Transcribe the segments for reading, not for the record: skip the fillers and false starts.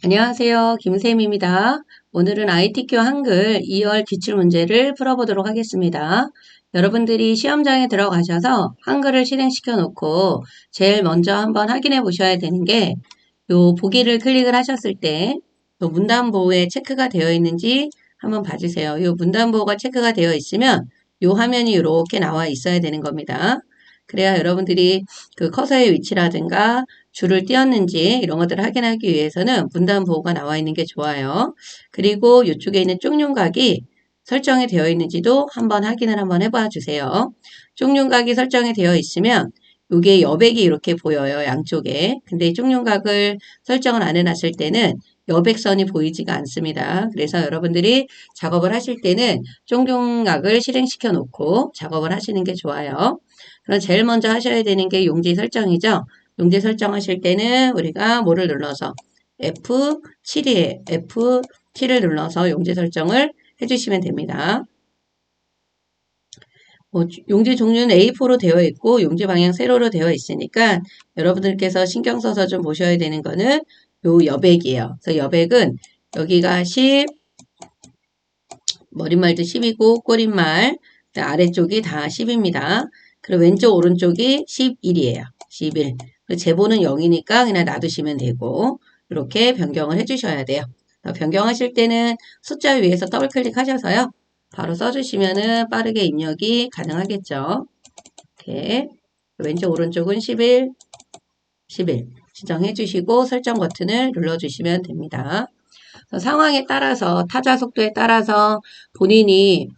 안녕하세요. 김쌤입니다. 오늘은 ITQ 한글 2월 기출문제를 풀어보도록 하겠습니다. 여러분들이 시험장에 들어가셔서 한글을 실행시켜 놓고 제일 먼저 한번 확인해 보셔야 되는 게 요 보기를 클릭을 하셨을 때 요 문단보호에 체크가 되어 있는지 한번 봐주세요. 요 문단보호가 체크가 되어 있으면 요 화면이 이렇게 나와 있어야 되는 겁니다. 그래야 여러분들이 그 커서의 위치라든가 줄을 띄었는지 이런 것들을 확인하기 위해서는 문단 보호가 나와 있는 게 좋아요. 그리고 이쪽에 있는 쪽윤각이 설정이 되어 있는지도 한번 확인을 한번 해봐 주세요. 쪽윤각이 설정이 되어 있으면 이게 여백이 이렇게 보여요. 양쪽에. 근데 이 쪽윤각을 설정을 안 해놨을 때는 여백선이 보이지가 않습니다. 그래서 여러분들이 작업을 하실 때는 쪽윤각을 실행시켜 놓고 작업을 하시는 게 좋아요. 그럼 제일 먼저 하셔야 되는 게 용지 설정이죠. 용지 설정하실 때는 우리가 뭐를 눌러서 F7이에요. F7을 눌러서 용지 설정을 해주시면 됩니다. 용지 종류는 A4로 되어 있고 용지 방향 세로로 되어 있으니까 여러분들께서 신경 써서 좀 보셔야 되는 거는 요 여백이에요. 그래서 여백은 여기가 10, 머릿말도 10이고 꼬릿말, 아래쪽이 다 10입니다. 그리고 왼쪽 오른쪽이 11이에요. 11. 제보는 0이니까 그냥 놔두시면 되고 이렇게 변경을 해주셔야 돼요. 변경하실 때는 숫자 위에서 더블 클릭하셔서요. 바로 써주시면은 빠르게 입력이 가능하겠죠. 이렇게 왼쪽 오른쪽은 11, 11 지정해 주시고 설정 버튼을 눌러주시면 됩니다. 상황에 따라서 타자 속도에 따라서 본인이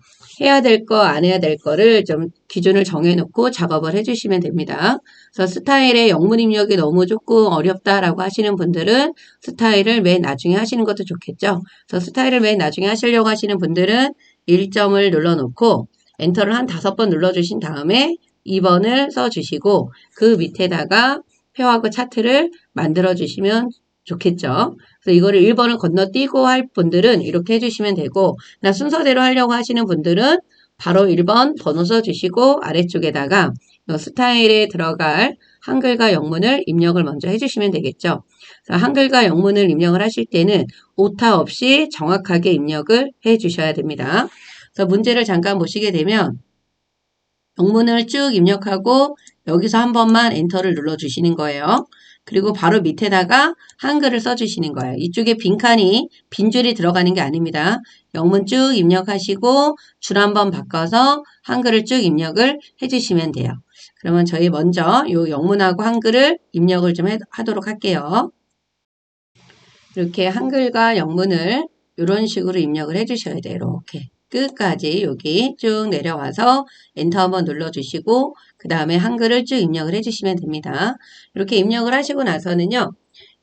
해야 될 거, 안 해야 될 거를 좀 기준을 정해놓고 작업을 해주시면 됩니다. 그래서 스타일의 영문 입력이 너무 조금 어렵다라고 하시는 분들은 스타일을 맨 나중에 하시는 것도 좋겠죠. 그래서 스타일을 맨 나중에 하시려고 하시는 분들은 1점을 눌러놓고 엔터를 한 5번 눌러주신 다음에 2번을 써주시고 그 밑에다가 표하고 차트를 만들어주시면 좋겠죠. 그래서 이거를 1번을 건너뛰고 할 분들은 이렇게 해주시면 되고 나 순서대로 하려고 하시는 분들은 바로 1번 번호 써주시고 아래쪽에다가 스타일에 들어갈 한글과 영문을 입력을 먼저 해주시면 되겠죠. 그래서 한글과 영문을 입력을 하실 때는 오타 없이 정확하게 입력을 해주셔야 됩니다. 그래서 문제를 잠깐 보시게 되면 영문을 쭉 입력하고 여기서 한 번만 엔터를 눌러주시는 거예요. 그리고 바로 밑에다가 한글을 써주시는 거예요. 이쪽에 빈칸이 빈줄이 들어가는 게 아닙니다. 영문 쭉 입력하시고 줄 한 번 바꿔서 한글을 쭉 입력을 해주시면 돼요. 그러면 저희 먼저 이 영문하고 한글을 입력을 좀 하도록 할게요. 이렇게 한글과 영문을 이런 식으로 입력을 해주셔야 돼요. 이렇게. 끝까지 여기 쭉 내려와서 엔터 한번 눌러주시고 그 다음에 한글을 쭉 입력을 해주시면 됩니다. 이렇게 입력을 하시고 나서는요.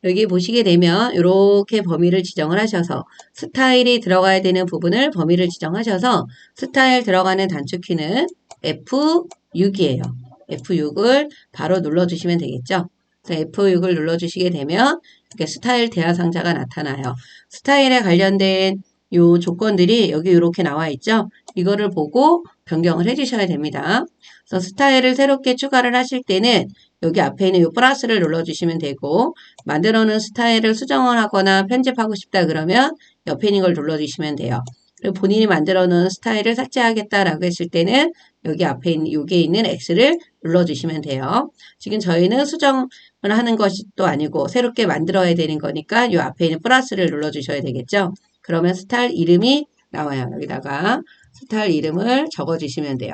여기 보시게 되면 이렇게 범위를 지정을 하셔서 스타일이 들어가야 되는 부분을 범위를 지정하셔서 스타일 들어가는 단축키는 F6이에요. F6을 바로 눌러주시면 되겠죠. F6을 눌러주시게 되면 이렇게 스타일 대화 상자가 나타나요. 스타일에 관련된 요 조건들이 여기 이렇게 나와 있죠. 이거를 보고 변경을 해주셔야 됩니다. 그래서 스타일을 새롭게 추가를 하실 때는 여기 앞에 있는 요 플러스를 눌러주시면 되고 만들어 놓은 스타일을 수정을 하거나 편집하고 싶다 그러면 옆에 있는 걸 눌러주시면 돼요. 그리고 본인이 만들어 놓은 스타일을 삭제하겠다라고 했을 때는 여기 앞에 있는 여기에 있는 X를 눌러주시면 돼요. 지금 저희는 수정을 하는 것이 또 아니고 새롭게 만들어야 되는 거니까 이 앞에 있는 플러스를 눌러주셔야 되겠죠. 그러면 스타일 이름이 나와요. 여기다가 스타일 이름을 적어주시면 돼요.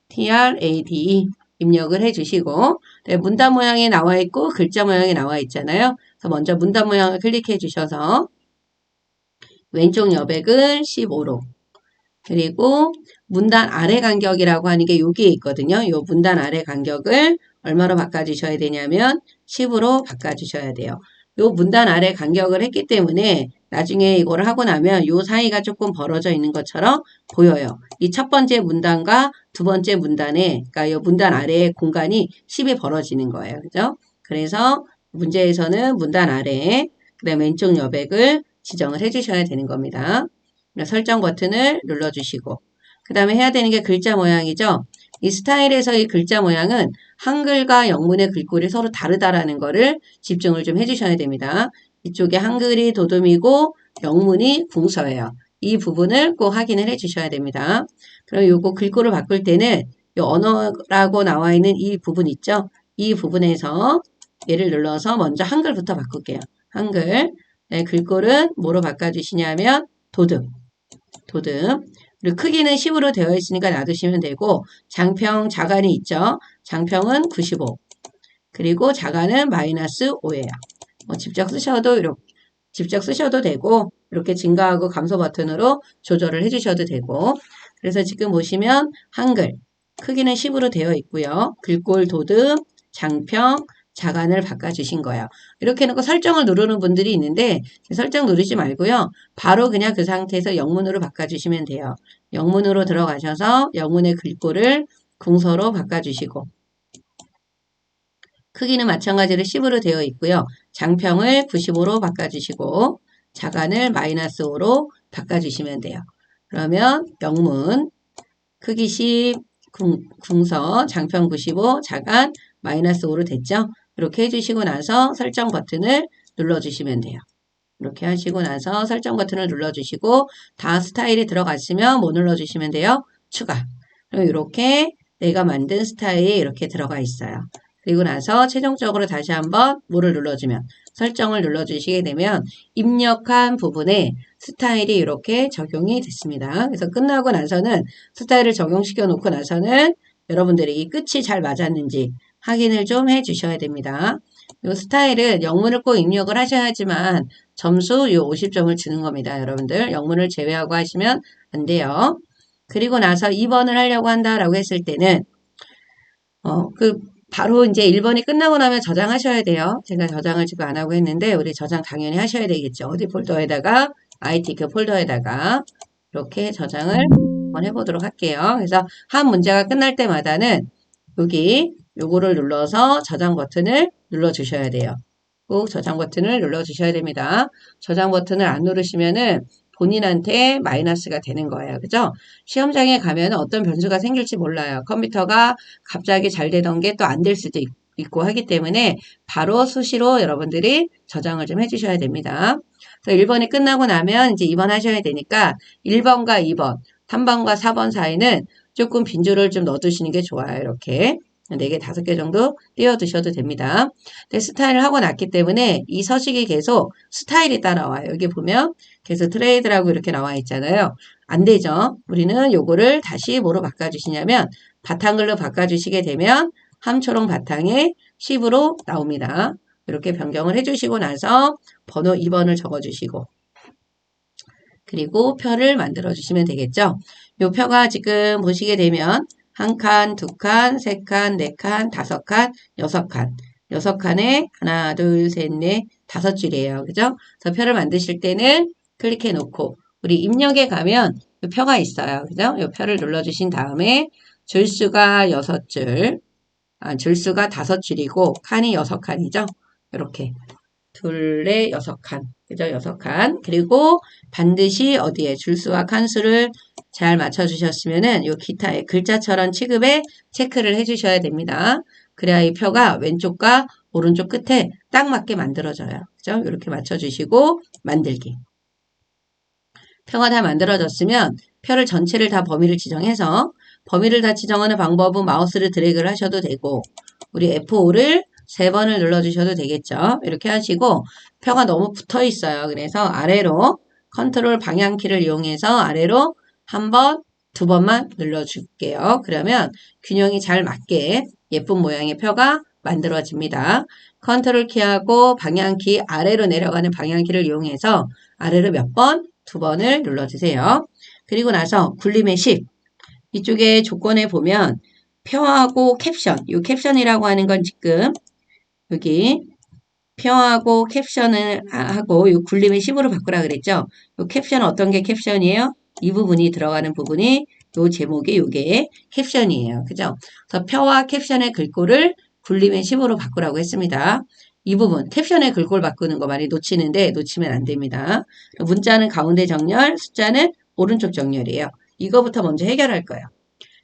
TRADE 입력을 해주시고 네, 문단 모양이 나와 있고 글자 모양이 나와 있잖아요. 그래서 먼저 문단 모양을 클릭해 주셔서 왼쪽 여백은 15로 그리고 문단 아래 간격이라고 하는 게 여기에 있거든요. 이 문단 아래 간격을 얼마로 바꿔주셔야 되냐면 10으로 바꿔주셔야 돼요. 이 문단 아래 간격을 했기 때문에 나중에 이거를 하고 나면 이 사이가 조금 벌어져 있는 것처럼 보여요. 이 첫 번째 문단과 두 번째 문단에, 그러니까 이 문단 아래에 공간이 10이 벌어지는 거예요. 그죠? 그래서 문제에서는 문단 아래에, 그 다음에 왼쪽 여백을 지정을 해주셔야 되는 겁니다. 설정 버튼을 눌러주시고, 그 다음에 해야 되는 게 글자 모양이죠. 이 스타일에서 이 글자 모양은 한글과 영문의 글꼴이 서로 다르다라는 거를 집중을 좀 해주셔야 됩니다. 이쪽에 한글이 도둠이고 영문이 궁서예요. 이 부분을 꼭 확인을 해 주셔야 됩니다. 그럼 요거 글꼴을 바꿀 때는 요 언어라고 나와 있는 이 부분 있죠? 이 부분에서 얘를 눌러서 먼저 한글부터 바꿀게요. 한글. 네, 글꼴은 뭐로 바꿔주시냐면 도둠. 그리고 크기는 10으로 되어 있으니까 놔두시면 되고 장평 자간이 있죠. 장평은 95. 그리고 자간은 -5예요. 직접 쓰셔도 되고 이렇게 증가하고 감소 버튼으로 조절을 해주셔도 되고 그래서 지금 보시면 한글 크기는 10으로 되어 있고요. 글꼴 도듬, 장평, 자간을 바꿔주신 거예요. 이렇게 해놓고 설정을 누르는 분들이 있는데 설정 누르지 말고요. 바로 그냥 그 상태에서 영문으로 바꿔주시면 돼요. 영문으로 들어가셔서 영문의 글꼴을 궁서로 바꿔주시고 크기는 마찬가지로 10으로 되어 있고요. 장평을 95로 바꿔주시고 자간을 -5로 바꿔주시면 돼요. 그러면 영문 크기 10, 궁서, 장평 95, 자간 -5로 됐죠? 이렇게 해주시고 나서 설정 버튼을 눌러주시면 돼요. 이렇게 하시고 나서 설정 버튼을 눌러주시고 다 스타일이 들어갔으면 뭐 눌러주시면 돼요? 추가. 그럼 이렇게 내가 만든 스타일이 이렇게 들어가 있어요. 그리고 나서 최종적으로 다시 한번 뭐를 눌러주면 설정을 눌러주시게 되면 입력한 부분에 스타일이 이렇게 적용이 됐습니다. 그래서 끝나고 나서는 스타일을 적용시켜 놓고 나서는 여러분들이 이 끝이 잘 맞았는지 확인을 좀 해주셔야 됩니다. 이 스타일은 영문을 꼭 입력을 하셔야지만 점수 이 50점을 주는 겁니다. 여러분들 영문을 제외하고 하시면 안 돼요. 그리고 나서 2번을 하려고 한다라고 했을 때는 바로 이제 1번이 끝나고 나면 저장하셔야 돼요. 제가 저장을 지금 안 하고 했는데 우리 저장 당연히 하셔야 되겠죠. 어디 폴더에다가 ITK 폴더에다가 이렇게 저장을 한번 해보도록 할게요. 그래서 한 문제가 끝날 때마다는 여기 요거를 눌러서 저장 버튼을 눌러주셔야 돼요. 꼭 저장 버튼을 눌러주셔야 됩니다. 저장 버튼을 안 누르시면은 본인한테 마이너스가 되는 거예요. 그죠? 시험장에 가면 어떤 변수가 생길지 몰라요. 컴퓨터가 갑자기 잘 되던 게 또 안 될 수도 있고 하기 때문에 바로 수시로 여러분들이 저장을 좀 해주셔야 됩니다. 그래서 1번이 끝나고 나면 이제 2번 하셔야 되니까 1번과 2번, 3번과 4번 사이는 조금 빈줄을 좀 넣어두시는 게 좋아요. 이렇게 4개, 5개 정도 띄워두셔도 됩니다. 근데 스타일을 하고 났기 때문에 이 서식이 계속 스타일이 따라와요. 여기 보면 계속 트레이드라고 이렇게 나와 있잖아요. 안 되죠. 우리는 요거를 다시 뭐로 바꿔주시냐면 바탕글로 바꿔주시게 되면 함초롱 바탕에 10으로 나옵니다. 이렇게 변경을 해주시고 나서 번호 2번을 적어주시고 그리고 표를 만들어 주시면 되겠죠. 요 표가 지금 보시게 되면 한 칸, 두 칸, 세 칸, 네 칸, 다섯 칸, 여섯 칸. 6칸에 하나, 둘, 셋, 넷, 5줄이에요. 그죠? 그래서 표를 만드실 때는 클릭해 놓고 우리 입력에 가면 이 표가 있어요. 그죠? 이 표를 눌러주신 다음에 줄수가 6줄, 줄수가 5줄이고 칸이 6칸이죠. 이렇게 둘에 6칸. 그죠? 6칸. 그리고 반드시 어디에 줄수와 칸수를 잘 맞춰주셨으면은 요 기타의 글자처럼 취급에 체크를 해주셔야 됩니다. 그래야 이 표가 왼쪽과 오른쪽 끝에 딱 맞게 만들어져요. 그죠? 이렇게 맞춰주시고 만들기. 표가 다 만들어졌으면 표를 전체를 다 범위를 지정해서 범위를 다 지정하는 방법은 마우스를 드래그를 하셔도 되고 우리 F5를 3번을 눌러주셔도 되겠죠. 이렇게 하시고 표가 너무 붙어 있어요. 그래서 아래로 컨트롤 방향키를 이용해서 아래로 한 번, 2번만 눌러줄게요. 그러면 균형이 잘 맞게 예쁜 모양의 표가 만들어집니다. 컨트롤 키하고 방향키 아래로 내려가는 방향키를 이용해서 아래로 몇 번? 2번을 눌러주세요. 그리고 나서 굴림의 10 이쪽에 조건에 보면 표하고 캡션 이 캡션이라고 하는 건 지금 여기 표하고 캡션을 하고 이 굴림의 10으로 바꾸라 그랬죠. 이 캡션은 어떤 게 캡션이에요? 이 부분이 들어가는 부분이 요 제목이 요게 캡션이에요. 그죠? 그래서 표와 캡션의 글꼴을 굴림의 10으로 바꾸라고 했습니다. 이 부분 캡션의 글꼴 바꾸는 거 많이 놓치는데 놓치면 안 됩니다. 문자는 가운데 정렬, 숫자는 오른쪽 정렬이에요. 이거부터 먼저 해결할 거예요.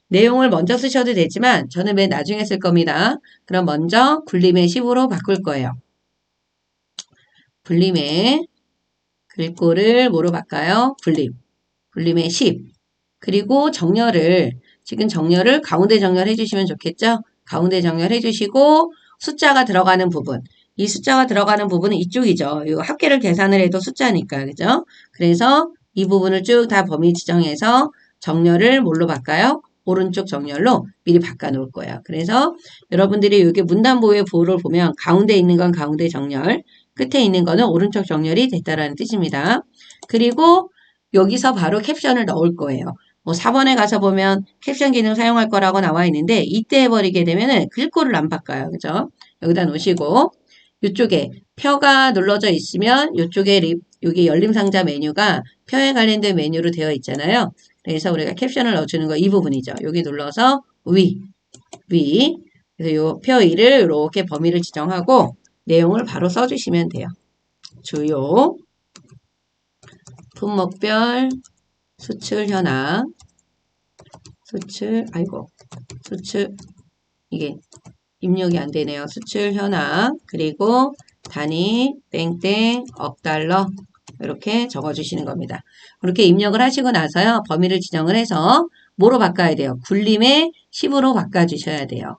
내용을 먼저 쓰셔도 되지만 저는 맨 나중에 쓸 겁니다. 그럼 먼저 굴림의 10으로 바꿀 거예요. 굴림의 글꼴을 뭐로 바꿔요? 굴림. 굴림의 10. 그리고 정렬을, 지금 정렬을 가운데 정렬해 주시면 좋겠죠? 가운데 정렬해 주시고 숫자가 들어가는 부분. 이 숫자가 들어가는 부분은 이쪽이죠. 이 합계를 계산을 해도 숫자니까. 그죠? 그래서 이 부분을 쭉 다 범위 지정해서 정렬을 뭘로 바꿔요? 오른쪽 정렬로 미리 바꿔 놓을 거예요. 그래서 여러분들이 여기 문단보호의 보호를 보면 가운데 있는 건 가운데 정렬, 끝에 있는 거는 오른쪽 정렬이 됐다라는 뜻입니다. 그리고 여기서 바로 캡션을 넣을 거예요. 뭐 4번에 가서 보면 캡션 기능 사용할 거라고 나와 있는데 이때 해버리게 되면은 글꼴을 안 바꿔요. 그죠? 여기다 놓으시고 이쪽에 표가 눌러져 있으면 이쪽에 여기 열림상자 메뉴가 표에 관련된 메뉴로 되어 있잖아요. 그래서 우리가 캡션을 넣어주는 거 이 부분이죠. 여기 눌러서 위. 그래서 요 표 위를 이렇게 범위를 지정하고 내용을 바로 써주시면 돼요. 주요, 품목별, 수출 현황, 수출, 이게 입력이 안 되네요. 수출 현황, 그리고 단위, 땡땡, 억 달러, 이렇게 적어주시는 겁니다. 그렇게 입력을 하시고 나서요, 범위를 지정을 해서 뭐로 바꿔야 돼요? 굴림의 10으로 바꿔주셔야 돼요.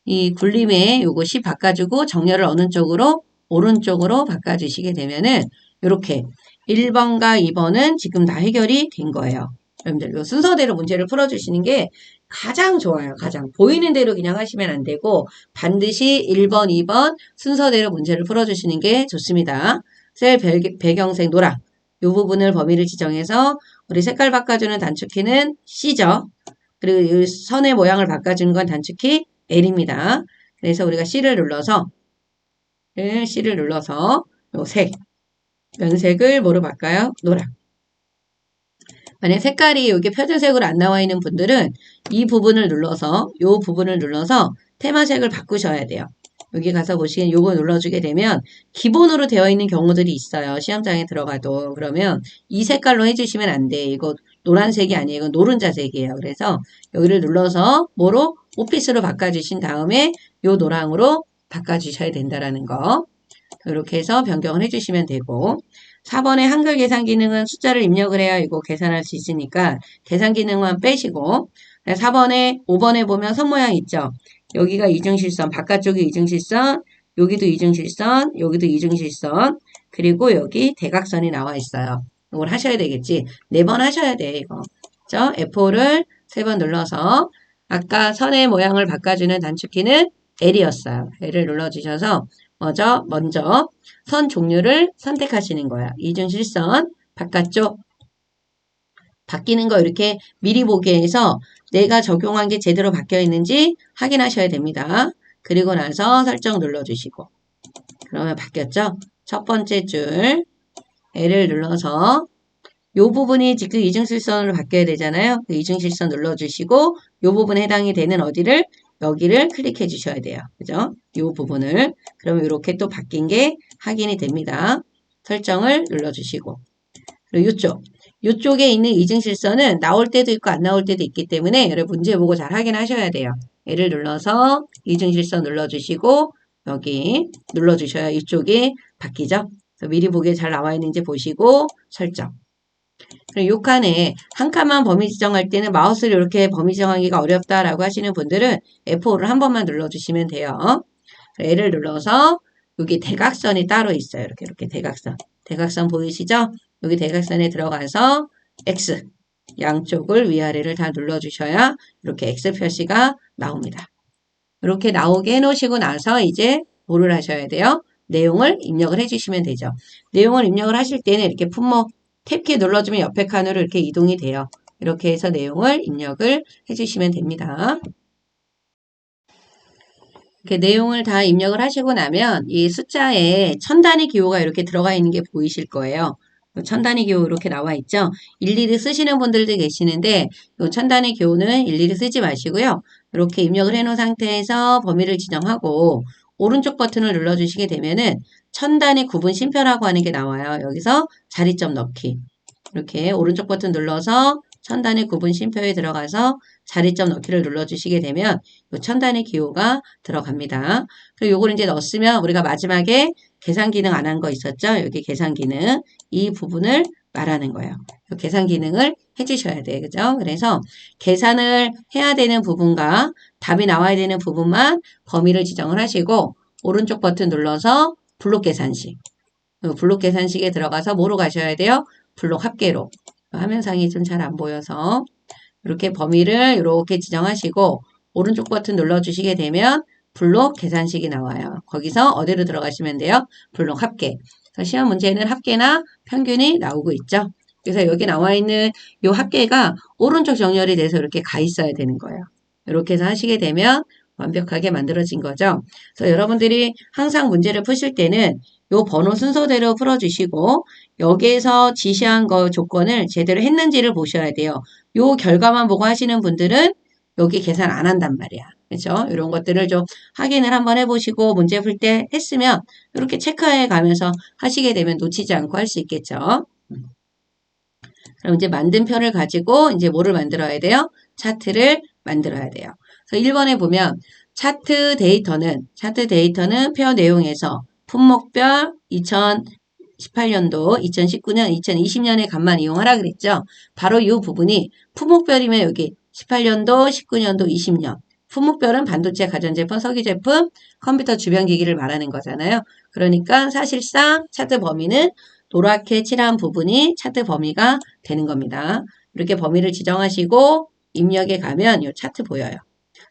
이 굴림에 요거 10 바꿔주고 정렬을 어느 쪽으로? 오른쪽으로 바꿔주시게 되면은 이렇게 1번과 2번은 지금 다 해결이 된 거예요. 여러분들 요 순서대로 문제를 풀어주시는 게 가장 좋아요. 가장 보이는 대로 그냥 하시면 안 되고 반드시 1번, 2번 순서대로 문제를 풀어주시는 게 좋습니다. 셀 배경색 노랑 이 부분을 범위를 지정해서 우리 색깔 바꿔주는 단축키는 C죠. 그리고 이 선의 모양을 바꿔주는 건 단축키 L입니다. 그래서 우리가 C를 눌러서 요 색, 연색을 뭐로 바꿔요? 노랑. 만약 색깔이 여기 표준색으로 안 나와 있는 분들은 이 부분을 눌러서 요 부분을 눌러서 테마색을 바꾸셔야 돼요. 여기 가서 보시면 요거 눌러주게 되면 기본으로 되어 있는 경우들이 있어요. 시험장에 들어가도. 그러면 이 색깔로 해주시면 안 돼. 이거 노란색이 아니에요. 이건 노른자색이에요. 그래서 여기를 눌러서 뭐로? 오피스로 바꿔주신 다음에 요 노랑으로 바꿔주셔야 된다라는 거. 이렇게 해서 변경을 해주시면 되고 4번의 한글 계산 기능은 숫자를 입력을 해야 이거 계산할 수 있으니까 계산 기능만 빼시고 4번에 5번에 보면 선 모양 있죠. 여기가 이중실선, 바깥쪽이 이중실선, 여기도 이중실선, 여기도 이중실선, 그리고 여기 대각선이 나와 있어요. 이걸 하셔야 되겠지. 4번 하셔야 돼, 이거. 그죠? F5를 3번 눌러서 아까 선의 모양을 바꿔주는 단축키는 L이었어요. L을 눌러주셔서 먼저 선 종류를 선택하시는 거야. 이중실선, 바깥쪽, 바뀌는 거 이렇게 미리 보게 해서 내가 적용한 게 제대로 바뀌어 있는지 확인하셔야 됩니다. 그리고 나서 설정 눌러주시고 그러면 바뀌었죠? 첫 번째 줄 L을 눌러서 이 부분이 지금 이중실선으로 바뀌어야 되잖아요. 그 이중실선 눌러주시고 이 부분에 해당이 되는 어디를 여기를 클릭해 주셔야 돼요. 그죠? 이 부분을 그러면 이렇게 또 바뀐 게 확인이 됩니다. 설정을 눌러주시고 그리고 이쪽에 있는 이중실선은 나올 때도 있고 안 나올 때도 있기 때문에 여러분 문제 보고 잘 확인하셔야 돼요. 얘를 눌러서 이중실선 눌러주시고 여기 눌러주셔야 이쪽이 바뀌죠. 그래서 미리 보기에 잘 나와 있는지 보시고 설정. 그리고 이 칸에 한 칸만 범위 지정할 때는 마우스를 이렇게 범위 지정하기가 어렵다라고 하시는 분들은 F5를 한 번만 눌러주시면 돼요. L을 눌러서 여기 대각선이 따로 있어요. 이렇게 대각선. 대각선 보이시죠? 여기 대각선에 들어가서 X 양쪽을 위아래를 다 눌러주셔야 이렇게 X 표시가 나옵니다. 이렇게 나오게 해놓으시고 나서 이제 뭐를 하셔야 돼요? 내용을 입력을 해주시면 되죠. 내용을 입력을 하실 때는 이렇게 품목 탭키 눌러주면 옆에 칸으로 이렇게 이동이 돼요. 이렇게 해서 내용을 입력을 해주시면 됩니다. 이렇게 내용을 다 입력을 하시고 나면 이 숫자에 천 단위 기호가 이렇게 들어가 있는 게 보이실 거예요. 천 단위 기호 이렇게 나와 있죠. 일일이 쓰시는 분들도 계시는데 이 천 단위 기호는 일일이 쓰지 마시고요. 이렇게 입력을 해놓은 상태에서 범위를 지정하고 오른쪽 버튼을 눌러주시게 되면은 천 단위 구분 심표라고 하는 게 나와요. 여기서 자리점 넣기. 이렇게 오른쪽 버튼 눌러서 천단의 구분 쉼표에 들어가서 자리점 넣기를 눌러주시게 되면 요 천단의 기호가 들어갑니다. 그리고 요걸 이제 넣었으면 우리가 마지막에 계산 기능 안 한 거 있었죠? 여기 계산 기능 이 부분을 말하는 거예요. 요 계산 기능을 해주셔야 돼요. 그죠? 그래서 계산을 해야 되는 부분과 답이 나와야 되는 부분만 범위를 지정을 하시고 오른쪽 버튼 눌러서 블록 계산식. 블록 계산식에 들어가서 뭐로 가셔야 돼요? 블록 합계로. 화면상이 좀 잘 안 보여서 이렇게 범위를 이렇게 지정하시고 오른쪽 버튼 눌러주시게 되면 블록 계산식이 나와요. 거기서 어디로 들어가시면 돼요? 블록 합계. 시험 문제에는 합계나 평균이 나오고 있죠. 그래서 여기 나와 있는 이 합계가 오른쪽 정렬이 돼서 이렇게 가 있어야 되는 거예요. 이렇게 해서 하시게 되면 완벽하게 만들어진 거죠. 그래서 여러분들이 항상 문제를 푸실 때는 요 번호 순서대로 풀어주시고 여기에서 지시한 거 조건을 제대로 했는지를 보셔야 돼요. 요 결과만 보고 하시는 분들은 여기 계산 안 한단 말이야. 그렇죠? 이런 것들을 좀 확인을 한번 해보시고 문제 풀 때 했으면 이렇게 체크해 가면서 하시게 되면 놓치지 않고 할 수 있겠죠. 그럼 이제 만든 표를 가지고 이제 뭐를 만들어야 돼요? 차트를 만들어야 돼요. 그래서 1번에 보면 차트 데이터는 표 내용에서 품목별 2018년도, 2019년, 2020년의 값만 이용하라 그랬죠. 바로 이 부분이 품목별이면 여기 18년도, 19년도, 20년. 품목별은 반도체, 가전제품, 석유제품, 컴퓨터 주변기기를 말하는 거잖아요. 그러니까 사실상 차트 범위는 노랗게 칠한 부분이 차트 범위가 되는 겁니다. 이렇게 범위를 지정하시고 입력에 가면 이 차트 보여요.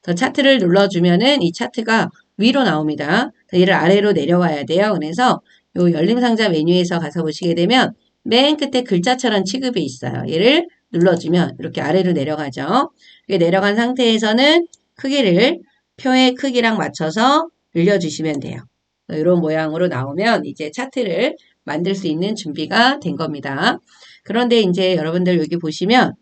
더 차트를 눌러주면은 이 차트가 위로 나옵니다. 얘를 아래로 내려와야 돼요. 그래서 이 열림상자 메뉴에서 가서 보시게 되면 맨 끝에 글자처럼 취급이 있어요. 얘를 눌러주면 이렇게 아래로 내려가죠. 이렇게 내려간 상태에서는 크기를 표의 크기랑 맞춰서 늘려주시면 돼요. 이런 모양으로 나오면 이제 차트를 만들 수 있는 준비가 된 겁니다. 그런데 이제 여러분들 여기 보시면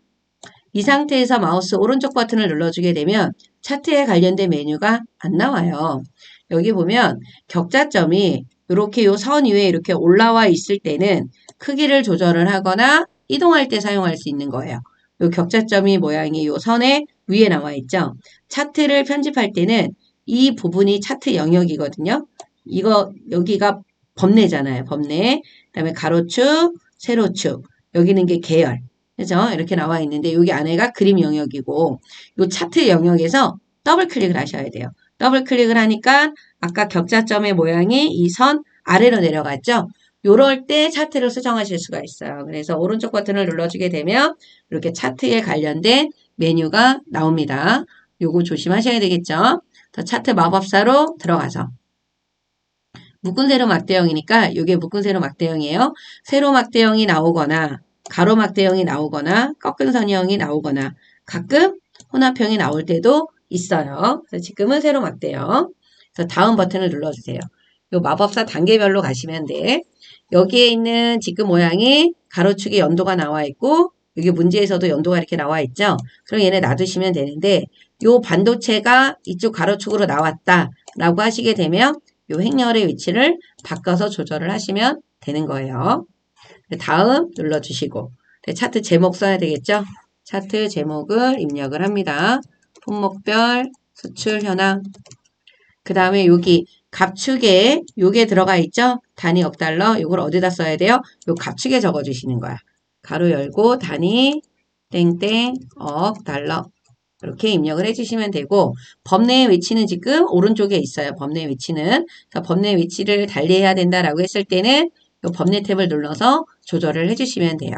이 상태에서 마우스 오른쪽 버튼을 눌러주게 되면 차트에 관련된 메뉴가 안 나와요. 여기 보면 격자점이 이렇게 요 선 위에 이렇게 올라와 있을 때는 크기를 조절을 하거나 이동할 때 사용할 수 있는 거예요. 요 격자점이 모양이 요 선의 위에 나와 있죠. 차트를 편집할 때는 이 부분이 차트 영역이거든요. 이거 여기가 범례잖아요. 범례. 그다음에 가로축, 세로축. 여기는 게 계열. 그죠? 이렇게 나와 있는데 여기 안에가 그림 영역이고 이 차트 영역에서 더블 클릭을 하셔야 돼요. 더블 클릭을 하니까 아까 격자점의 모양이 이 선 아래로 내려갔죠? 요럴 때 차트를 수정하실 수가 있어요. 그래서 오른쪽 버튼을 눌러주게 되면 이렇게 차트에 관련된 메뉴가 나옵니다. 요거 조심하셔야 되겠죠? 차트 마법사로 들어가서 묶은 세로 막대형이니까 이게 묶은 세로 막대형이에요. 세로 막대형이 나오거나 가로 막대형이 나오거나 꺾은 선형이 나오거나 가끔 혼합형이 나올 때도 있어요. 그래서 지금은 세로 막대형. 그래서 다음 버튼을 눌러주세요. 요 마법사 단계별로 가시면 돼. 여기에 있는 지금 모양이 가로축에 연도가 나와 있고 여기 문제에서도 연도가 이렇게 나와 있죠. 그럼 얘네 놔두시면 되는데 요 반도체가 이쪽 가로축으로 나왔다라고 하시게 되면 요 행렬의 위치를 바꿔서 조절을 하시면 되는 거예요. 다음 눌러주시고 차트 제목 써야 되겠죠? 차트 제목을 입력을 합니다. 품목별, 수출 현황. 그 다음에 여기 갑축에 요게 들어가 있죠? 단위 억 달러. 요걸 어디다 써야 돼요? 요 갑축에 적어주시는 거야. 가로 열고 단위 땡땡 억 달러. 이렇게 입력을 해주시면 되고 범례의 위치는 지금 오른쪽에 있어요. 범례 위치는. 그러니까 범례 위치를 달리해야 된다라고 했을 때는 이 범례 탭을 눌러서 조절을 해주시면 돼요.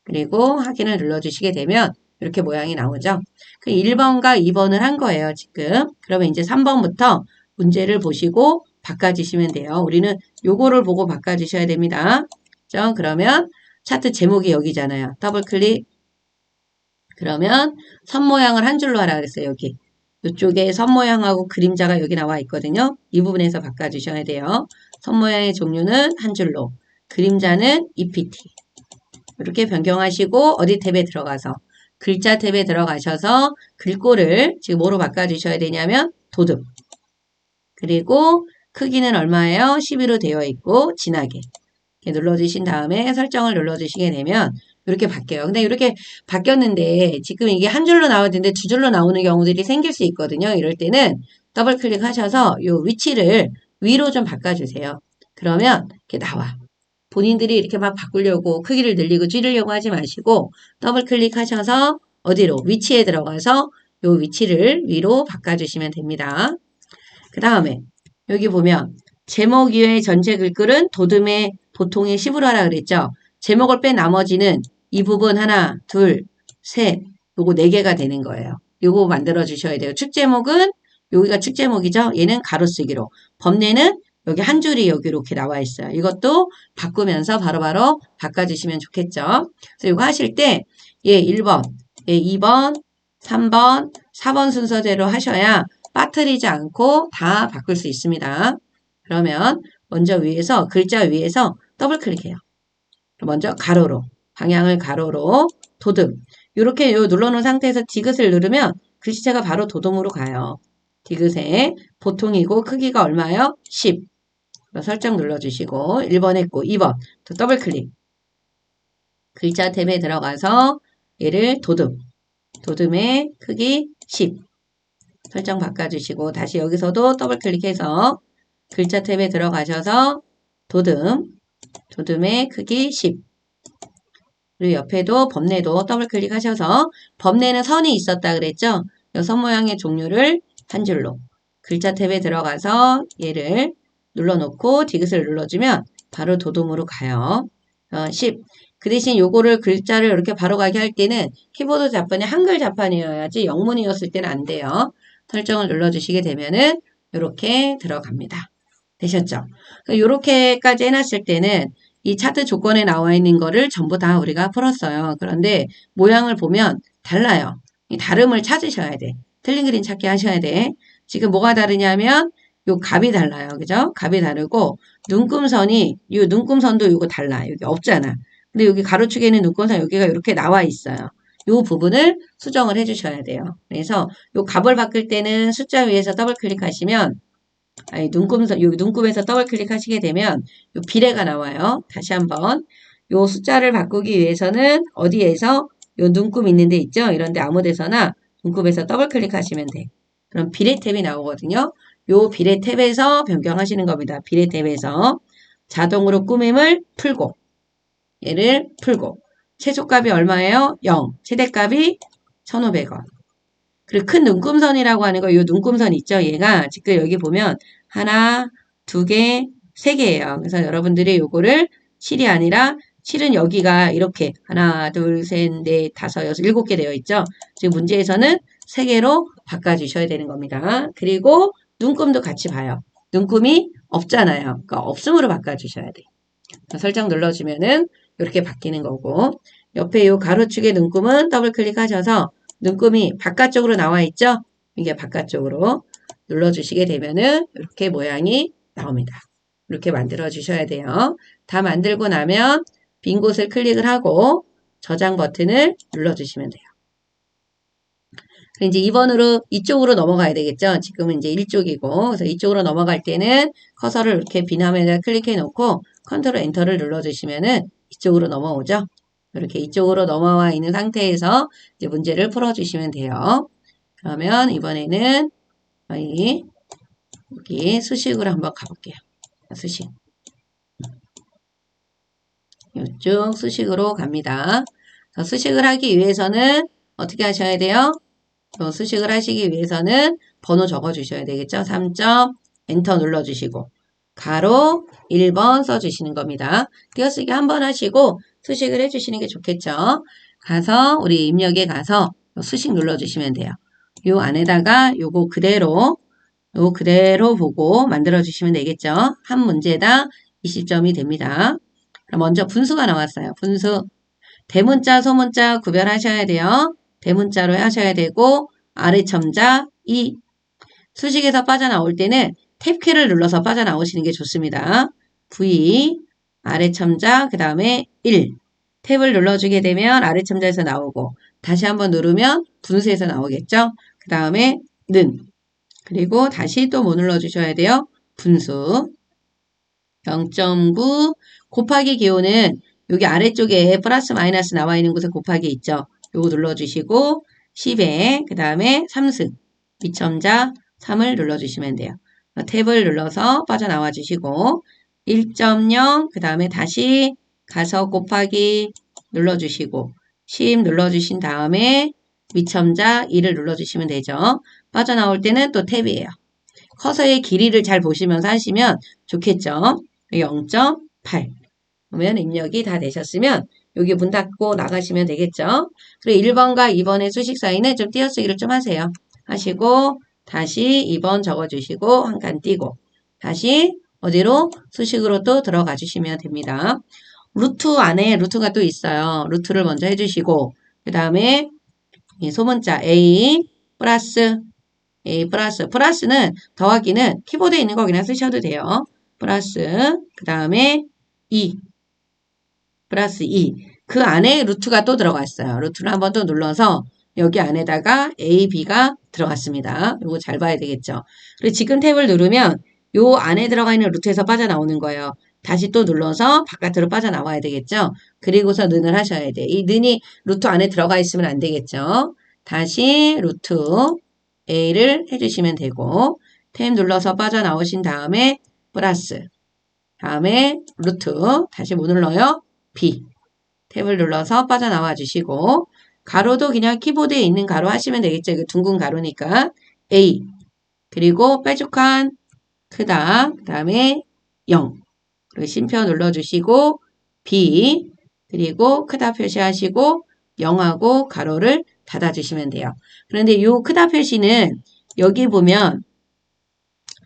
그리고 확인을 눌러주시게 되면 이렇게 모양이 나오죠. 1번과 2번을 한 거예요. 지금. 그러면 이제 3번부터 문제를 보시고 바꿔주시면 돼요. 우리는 요거를 보고 바꿔주셔야 됩니다. 그렇죠? 그러면 차트 제목이 여기잖아요. 더블 클릭. 그러면 선 모양을 한 줄로 하라 그랬어요. 여기. 이쪽에 선 모양하고 그림자가 여기 나와 있거든요. 이 부분에서 바꿔주셔야 돼요. 선 모양의 종류는 한 줄로. 그림자는 EPT. 이렇게 변경하시고 어디 탭에 들어가서 글자 탭에 들어가셔서 글꼴을 지금 뭐로 바꿔주셔야 되냐면 도듬. 그리고 크기는 얼마예요? 12로 되어 있고 진하게. 이렇게 눌러주신 다음에 설정을 눌러주시게 되면 이렇게 바뀌어요. 근데 이렇게 바뀌었는데 지금 이게 한 줄로 나와야 되는데 두 줄로 나오는 경우들이 생길 수 있거든요. 이럴 때는 더블 클릭하셔서 이 위치를 위로 좀 바꿔주세요. 그러면 이렇게 나와. 본인들이 이렇게 막 바꾸려고 크기를 늘리고 줄이려고 하지 마시고 더블 클릭하셔서 어디로? 위치에 들어가서 이 위치를 위로 바꿔주시면 됩니다. 그 다음에 여기 보면 제목 이외의 전체 글꼴은 도듬의 보통의 10으로 하라 그랬죠. 제목을 뺀 나머지는 이 부분 하나, 둘, 셋, 요거 4개가 되는 거예요. 요거 만들어 주셔야 돼요. 축제목은 여기가 축제목이죠. 얘는 가로쓰기로. 법례는 여기 한 줄이 여기 이렇게 나와 있어요. 이것도 바꾸면서 바로바로 바꿔주시면 좋겠죠. 그래서 이거 하실 때, 예, 1번, 예, 2번, 3번, 4번 순서대로 하셔야 빠뜨리지 않고 다 바꿀 수 있습니다. 그러면 먼저 위에서, 글자 위에서 더블 클릭해요. 먼저 가로로, 방향을 가로로, 도듬. 이렇게 눌러놓은 상태에서 디귿을 누르면 글씨체가 바로 도듬으로 가요. 디귿의 보통이고 크기가 얼마요? 10. 설정 눌러주시고 1번 했고 2번 또 더블 클릭. 글자 탭에 들어가서 얘를 도듬. 도듬의 크기 10. 설정 바꿔주시고 다시 여기서도 더블 클릭해서 글자 탭에 들어가셔서 도듬. 도듬의 크기 10. 그리고 옆에도 법례도 더블 클릭하셔서 법례는 선이 있었다 그랬죠? 이 선 모양의 종류를 한 줄로 글자 탭에 들어가서 얘를 눌러놓고 디귿을 눌러주면 바로 도둠으로 가요. 10. 그 대신 요거를 글자를 이렇게 바로 가게 할 때는 키보드 자판이 한글 자판이어야지 영문이었을 때는 안 돼요. 설정을 눌러주시게 되면은 이렇게 들어갑니다. 되셨죠? 이렇게까지 해놨을 때는 이 차트 조건에 나와 있는 거를 전부 다 우리가 풀었어요. 그런데 모양을 보면 달라요. 이 다름을 찾으셔야 돼. 틀린 그림 찾기 하셔야 돼. 지금 뭐가 다르냐면 요 값이 달라요. 그죠? 값이 다르고 눈금선이 요 눈금선도 요거 달라. 여기 없잖아. 근데 여기 가로축에는 눈금선 여기가 이렇게 나와 있어요. 요 부분을 수정을 해주셔야 돼요. 그래서 요 값을 바꿀 때는 숫자 위에서 더블 클릭하시면 아니 눈금선 여기 눈금에서 더블 클릭하시게 되면 요 비례가 나와요. 다시 한번 요 숫자를 바꾸기 위해서는 어디에서 요 눈금 있는 데 있죠? 이런 데 아무 데서나 눈금에서 더블 클릭하시면 돼. 그럼 비례 탭이 나오거든요. 요 비례 탭에서 변경하시는 겁니다. 비례 탭에서 자동으로 꾸밈을 풀고 얘를 풀고 최소값이 얼마예요? 0. 최대값이 1,500원. 그리고 큰 눈금선이라고 하는 거, 요 눈금선 있죠? 얘가 지금 여기 보면 하나, 두 개, 세 개예요. 그래서 여러분들이 요거를 7이 아니라 7은 여기가 이렇게 하나, 둘, 셋, 넷, 다섯, 여섯, 7개 되어 있죠? 지금 문제에서는 3개로 바꿔주셔야 되는 겁니다. 그리고 눈금도 같이 봐요. 눈금이 없잖아요. 그러니까 없음으로 바꿔주셔야 돼. 설정 눌러주면은 이렇게 바뀌는 거고 옆에 이 가로축의 눈금은 더블 클릭하셔서 눈금이 바깥쪽으로 나와 있죠? 이게 바깥쪽으로 눌러주시게 되면은 이렇게 모양이 나옵니다. 이렇게 만들어 주셔야 돼요. 다 만들고 나면 빈 곳을 클릭을 하고 저장 버튼을 눌러주시면 돼요. 이제 2번으로 이쪽으로 넘어가야 되겠죠. 지금은 이제 1쪽이고 그래서 이쪽으로 넘어갈 때는 커서를 이렇게 빈 화면에 클릭해 놓고 컨트롤 엔터를 눌러주시면은 이쪽으로 넘어오죠. 이렇게 이쪽으로 넘어와 있는 상태에서 이제 문제를 풀어주시면 돼요. 그러면 이번에는 여기 수식으로 한번 가볼게요. 수식. 이쪽 수식으로 갑니다. 수식을 하기 위해서는 어떻게 하셔야 돼요? 수식을 하시기 위해서는 번호 적어 주셔야 되겠죠. 3점 엔터 눌러주시고 가로 1번 써주시는 겁니다. 띄어쓰기 한번 하시고 수식을 해주시는 게 좋겠죠. 가서 우리 입력에 가서 수식 눌러주시면 돼요. 요 안에다가 요거 그대로 보고 만들어 주시면 되겠죠. 한 문제당 20점이 됩니다. 그럼 먼저 분수가 나왔어요. 분수 대문자 소문자 구별하셔야 돼요. 대문자로 하셔야 되고 아래 첨자 2 수식에서 빠져나올 때는 탭키를 눌러서 빠져나오시는 게 좋습니다. V 아래 첨자 그 다음에 1 탭을 눌러주게 되면 아래 첨자에서 나오고 다시 한번 누르면 분수에서 나오겠죠. 그 다음에 는 그리고 다시 또 뭐 눌러주셔야 돼요? 분수 0.9 곱하기 기호는 여기 아래쪽에 플러스 마이너스 나와 있는 곳에 곱하기 있죠. 요거 눌러주시고 10에 그 다음에 3승 미첨자 3을 눌러주시면 돼요. 탭을 눌러서 빠져나와 주시고 1.0 그 다음에 다시 가서 곱하기 눌러주시고 10 눌러주신 다음에 미첨자 2를 눌러주시면 되죠. 빠져나올 때는 또 탭이에요. 커서의 길이를 잘 보시면서 하시면 좋겠죠. 0.8 그러면 입력이 다 되셨으면 여기 문 닫고 나가시면 되겠죠. 그리고 1번과 2번의 수식 사이는 좀 띄어쓰기를 좀 하세요. 하시고 다시 2번 적어주시고 한 칸 띄고 다시 어디로? 수식으로 또 들어가 주시면 됩니다. 루트 안에 루트가 또 있어요. 루트를 먼저 해주시고 그 다음에 이 소문자 A 플러스 플러스는 더하기는 키보드에 있는 거 그냥 쓰셔도 돼요. 플러스 그 다음에 2 플러스 2 그 안에 루트가 또 들어갔어요. 루트를 한번 또 눌러서 여기 안에다가 A, B가 들어갔습니다. 이거 잘 봐야 되겠죠. 그리고 지금 탭을 누르면 요 안에 들어가 있는 루트에서 빠져나오는 거예요. 다시 또 눌러서 바깥으로 빠져나와야 되겠죠. 그리고서 는을 하셔야 돼. 이 는이 루트 안에 들어가 있으면 안 되겠죠. 다시 루트 A를 해주시면 되고 탭 눌러서 빠져나오신 다음에 플러스 다음에 루트 다시 뭐 눌러요? B 탭을 눌러서 빠져나와 주시고 가로도 그냥 키보드에 있는 가로 하시면 되겠죠. 이거 둥근 가로니까 A 그리고 뾰족한 크다 그 다음에 0 그리고 쉼표 눌러주시고 B 그리고 크다 표시하시고 0하고 가로를 닫아주시면 돼요. 그런데 이 크다 표시는 여기 보면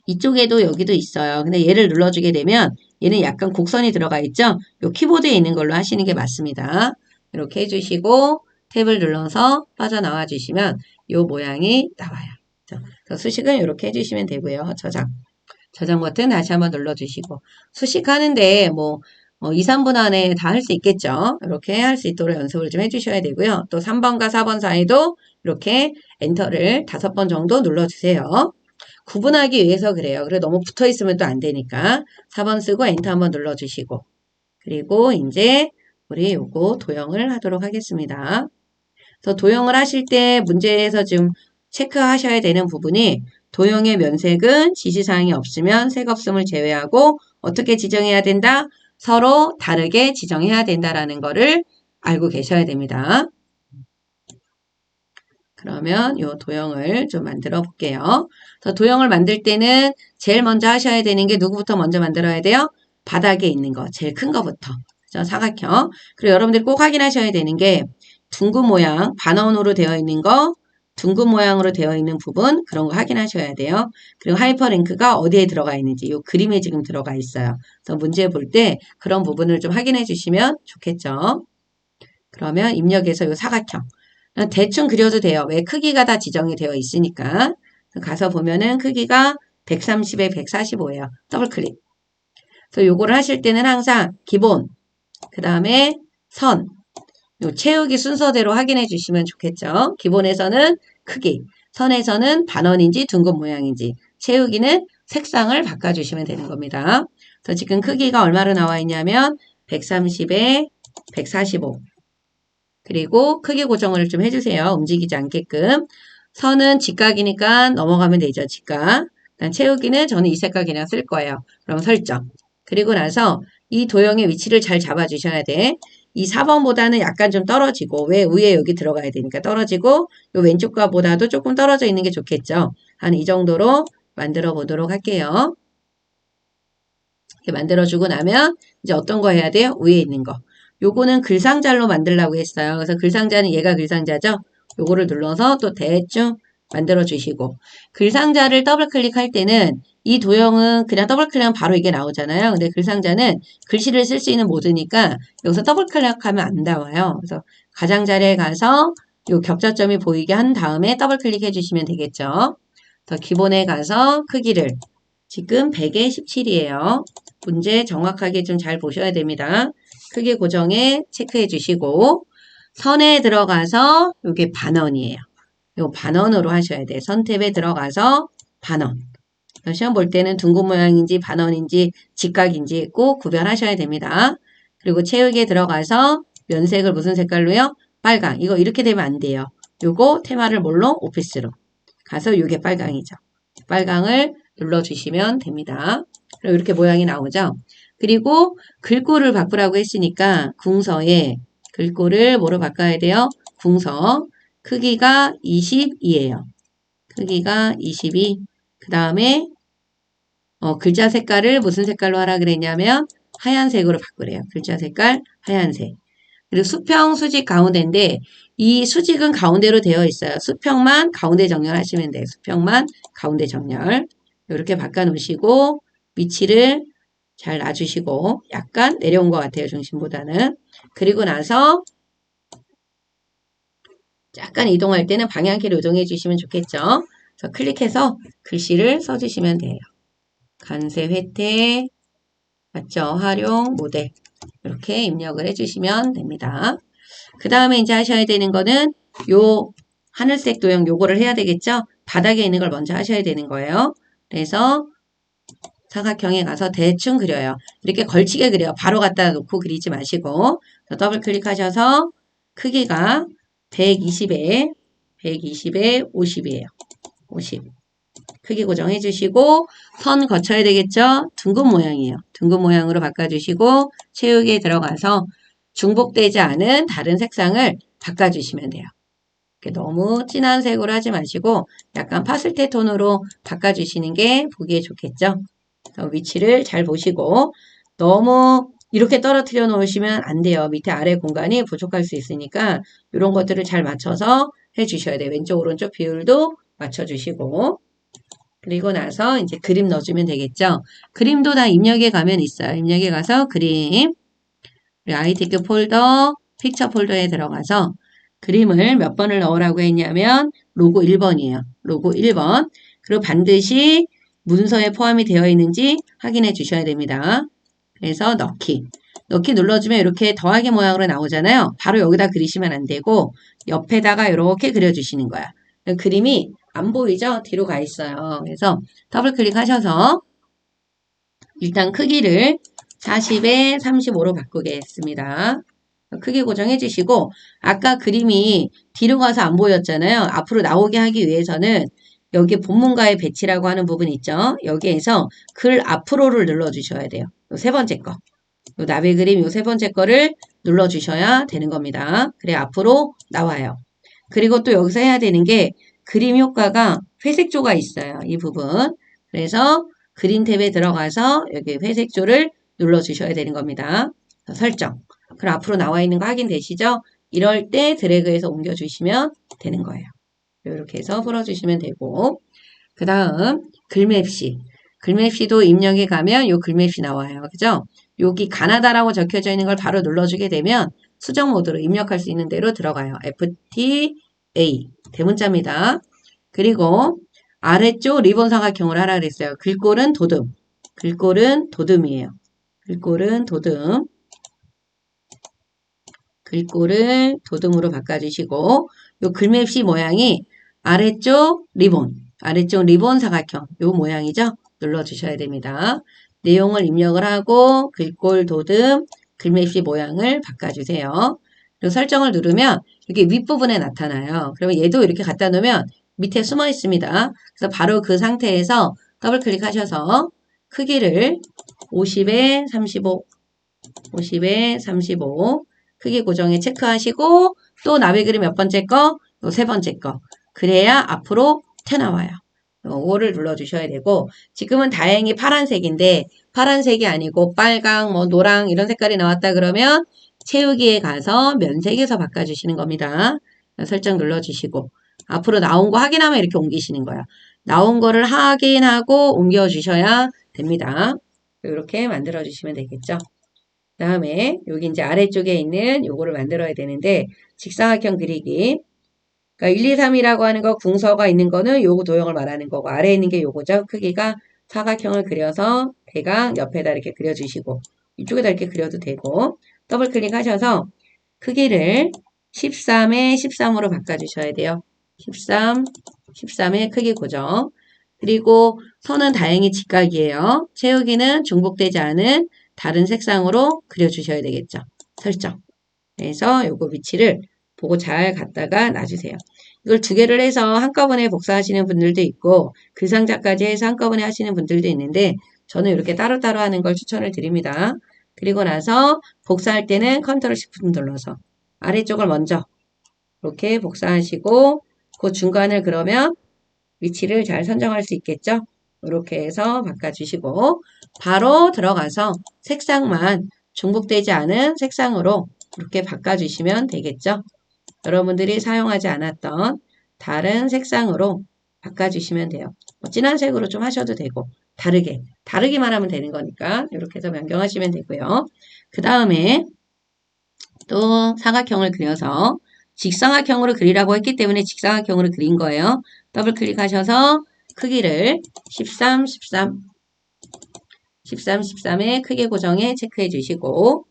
이쪽에도 여기도 있어요. 근데 얘를 눌러주게 되면 얘는 약간 곡선이 들어가 있죠? 요 키보드에 있는 걸로 하시는 게 맞습니다. 이렇게 해주시고 탭을 눌러서 빠져나와 주시면 요 모양이 나와요. 그래서 수식은 이렇게 해주시면 되고요. 저장 버튼 다시 한번 눌러주시고 수식하는데 뭐 2, 3분 안에 다 할 수 있겠죠. 이렇게 할 수 있도록 연습을 좀 해주셔야 되고요. 또 3번과 4번 사이도 이렇게 엔터를 5번 정도 눌러주세요. 구분하기 위해서 그래요. 그래 너무 붙어 있으면 또 안 되니까 4번 쓰고 엔터 한번 눌러주시고 그리고 이제 우리 요거 도형을 하도록 하겠습니다. 그래서 도형을 하실 때 문제에서 좀 체크하셔야 되는 부분이 도형의 면색은 지시사항이 없으면 색 없음을 제외하고 어떻게 지정해야 된다? 서로 다르게 지정해야 된다라는 거를 알고 계셔야 됩니다. 그러면 이 도형을 좀 만들어 볼게요. 그래서 도형을 만들 때는 제일 먼저 하셔야 되는 게 누구부터 먼저 만들어야 돼요? 바닥에 있는 거, 제일 큰 거부터. 그죠? 사각형. 그리고 여러분들이 꼭 확인하셔야 되는 게 둥근 모양, 반원으로 되어 있는 거, 둥근 모양으로 되어 있는 부분 그런 거 확인하셔야 돼요. 그리고 하이퍼링크가 어디에 들어가 있는지 이 그림에 지금 들어가 있어요. 그래서 문제 볼 때 그런 부분을 좀 확인해 주시면 좋겠죠. 그러면 입력해서 이 사각형. 대충 그려도 돼요. 왜 크기가 다 지정이 되어 있으니까. 가서 보면은 크기가 130에 145예요. 더블 클릭. 그래서 요거를 하실 때는 항상 기본, 그 다음에 선, 요 채우기 순서대로 확인해 주시면 좋겠죠. 기본에서는 크기, 선에서는 반원인지 둥근 모양인지, 채우기는 색상을 바꿔주시면 되는 겁니다. 그래서 지금 크기가 얼마로 나와 있냐면 130에 145. 그리고 크기 고정을 좀 해주세요. 움직이지 않게끔. 선은 직각이니까 넘어가면 되죠. 직각. 채우기는 저는 이 색깔 그냥 쓸 거예요. 그럼 설정. 그리고 나서 이 도형의 위치를 잘 잡아주셔야 돼. 이 4번보다는 약간 좀 떨어지고 왜 위에 여기 들어가야 되니까 떨어지고 이 왼쪽과 보다도 조금 떨어져 있는 게 좋겠죠. 한 이 정도로 만들어 보도록 할게요. 이렇게 만들어주고 나면 이제 어떤 거 해야 돼요? 위에 있는 거. 요거는 글상자로 만들려고 했어요. 그래서 글상자는 얘가 글상자죠. 요거를 눌러서 또 대충 만들어 주시고 글상자를 더블 클릭할 때는 이 도형은 그냥 더블 클릭하면 바로 이게 나오잖아요. 근데 글상자는 글씨를 쓸 수 있는 모드니까 여기서 더블 클릭하면 안 나와요. 그래서 가장자리에 가서 요 격자점이 보이게 한 다음에 더블 클릭해 주시면 되겠죠. 더 기본에 가서 크기를 지금 100에 17이에요. 문제 정확하게 좀 잘 보셔야 됩니다. 크기 고정에 체크해 주시고 선에 들어가서 이게 반원이에요. 요 반원으로 하셔야 돼요. 선 탭에 들어가서 반원. 시험 볼 때는 둥근 모양인지 반원인지 직각인지 꼭 구별하셔야 됩니다. 그리고 채우기에 들어가서 면색을 무슨 색깔로요? 빨강. 이거 이렇게 되면 안 돼요. 요거 테마를 뭘로? 오피스로. 가서 요게 빨강이죠. 빨강을 눌러주시면 됩니다. 그리고 이렇게 모양이 나오죠. 그리고 글꼴을 바꾸라고 했으니까 궁서에 글꼴을 뭐로 바꿔야 돼요? 궁서. 크기가 22예요. 크기가 22. 그 다음에 글자 색깔을 무슨 색깔로 하라 그랬냐면 하얀색으로 바꾸래요. 글자 색깔 하얀색. 그리고 수평, 수직, 가운데인데 이 수직은 가운데로 되어 있어요. 수평만 가운데 정렬하시면 돼요. 수평만 가운데 정렬. 이렇게 바꿔놓으시고 위치를 잘 놔주시고 약간 내려온 것 같아요. 중심보다는. 그리고 나서 약간 이동할 때는 방향키를 이동해 주시면 좋겠죠. 그래서 클릭해서 글씨를 써주시면 돼요. 간세 획득, 맞죠? 활용, 모델. 이렇게 입력을 해주시면 됩니다. 그 다음에 이제 하셔야 되는 거는 요 하늘색 도형 요거를 해야 되겠죠? 바닥에 있는 걸 먼저 하셔야 되는 거예요. 그래서 사각형에 가서 대충 그려요. 이렇게 걸치게 그려요. 바로 갖다 놓고 그리지 마시고 더블 클릭하셔서 크기가 120에 50이에요. 50. 크기 고정해 주시고 선 거쳐야 되겠죠? 둥근 모양이에요. 둥근 모양으로 바꿔주시고 채우기에 들어가서 중복되지 않은 다른 색상을 바꿔주시면 돼요. 너무 진한 색으로 하지 마시고 약간 파스텔 톤으로 바꿔주시는 게 보기에 좋겠죠? 위치를 잘 보시고 너무 이렇게 떨어뜨려 놓으시면 안 돼요. 밑에 아래 공간이 부족할 수 있으니까 이런 것들을 잘 맞춰서 해주셔야 돼요. 왼쪽 오른쪽 비율도 맞춰주시고 그리고 나서 이제 그림 넣어주면 되겠죠. 그림도 다 입력에 가면 있어요. 입력에 가서 그림 아이테크 폴더, 픽처 폴더에 들어가서 그림을 몇 번을 넣으라고 했냐면 로고 1번이에요. 로고 1번. 그리고 반드시 문서에 포함이 되어 있는지 확인해 주셔야 됩니다. 그래서 넣기. 넣기 눌러주면 이렇게 더하기 모양으로 나오잖아요. 바로 여기다 그리시면 안 되고 옆에다가 이렇게 그려주시는 거야. 그림이 안 보이죠? 뒤로 가 있어요. 그래서 더블 클릭하셔서 일단 크기를 40에 35로 바꾸겠습니다. 크기 고정해 주시고 아까 그림이 뒤로 가서 안 보였잖아요. 앞으로 나오게 하기 위해서는 여기 본문과의 배치라고 하는 부분 있죠. 여기에서 글 앞으로를 눌러주셔야 돼요. 요 세 번째 거. 요 나비 그림 요 세 번째 거를 눌러주셔야 되는 겁니다. 그래 앞으로 나와요. 그리고 또 여기서 해야 되는 게 그림 효과가 회색조가 있어요. 이 부분. 그래서 그림 탭에 들어가서 여기 회색조를 눌러주셔야 되는 겁니다. 설정. 그럼 앞으로 나와 있는 거 확인되시죠? 이럴 때 드래그해서 옮겨주시면 되는 거예요. 이렇게 해서 풀어주시면 되고 그 다음 글맵시. 글맵시도 입력에 가면 요 글맵시 나와요. 그죠? 여기 가나다라고 적혀져 있는 걸 바로 눌러주게 되면 수정 모드로 입력할 수 있는 대로 들어가요. FTA 대문자입니다. 그리고 아래쪽 리본 사각형을 하라 그랬어요. 글꼴은 도듬. 글꼴은 도듬이에요. 글꼴은 도듬. 글꼴을 도듬으로 바꿔주시고 요 글맵시 모양이 아래쪽 리본 사각형 요 모양이죠. 눌러주셔야 됩니다. 내용을 입력을 하고 글꼴 도듬 글맵시 모양을 바꿔주세요. 그리고 설정을 누르면 이렇게 윗부분에 나타나요. 그러면 얘도 이렇게 갖다 놓으면 밑에 숨어 있습니다. 그래서 바로 그 상태에서 더블 클릭하셔서 크기를 50에 35 50에 35 크기 고정에 체크하시고 또 나비 그림 몇 번째 거? 세 번째 거. 그래야 앞으로 튀어나와요. 5를 눌러주셔야 되고 지금은 다행히 파란색인데 파란색이 아니고 빨강, 노랑 이런 색깔이 나왔다 그러면 채우기에 가서 면색에서 바꿔주시는 겁니다. 설정 눌러주시고 앞으로 나온 거 확인하면 이렇게 옮기시는 거예요. 나온 거를 확인하고 옮겨주셔야 됩니다. 이렇게 만들어주시면 되겠죠. 그 다음에 여기 이제 아래쪽에 있는 요거를 만들어야 되는데 직사각형 그리기. 그러니까 1, 2, 3이라고 하는 거 궁서가 있는 거는 요거 도형을 말하는 거고 아래에 있는 게 요거죠. 크기가 사각형을 그려서 대각 옆에다 이렇게 그려주시고 이쪽에다 이렇게 그려도 되고 더블 클릭하셔서 크기를 13에 13으로 바꿔주셔야 돼요. 13, 13의 크기 고정. 그리고 선은 다행히 직각이에요. 채우기는 중복되지 않은 다른 색상으로 그려주셔야 되겠죠. 설정. 그래서 요거 위치를 보고 잘 갖다가 놔주세요. 이걸 두 개를 해서 한꺼번에 복사하시는 분들도 있고 글상자까지 해서 한꺼번에 하시는 분들도 있는데 저는 이렇게 따로따로 하는 걸 추천을 드립니다. 그리고 나서 복사할 때는 컨트롤 Shift 눌러서 아래쪽을 먼저 이렇게 복사하시고 그 중간을 그러면 위치를 잘 선정할 수 있겠죠? 이렇게 해서 바꿔주시고 바로 들어가서 색상만 중복되지 않은 색상으로 이렇게 바꿔주시면 되겠죠? 여러분들이 사용하지 않았던 다른 색상으로 바꿔주시면 돼요. 진한 색으로 좀 하셔도 되고 다르기만 하면 되는 거니까 이렇게 해서 변경하시면 되고요. 그 다음에 또 사각형을 그려서 직사각형으로 그리라고 했기 때문에 직사각형으로 그린 거예요. 더블 클릭하셔서 크기를 13, 13에 크게 고정해 체크해 주시고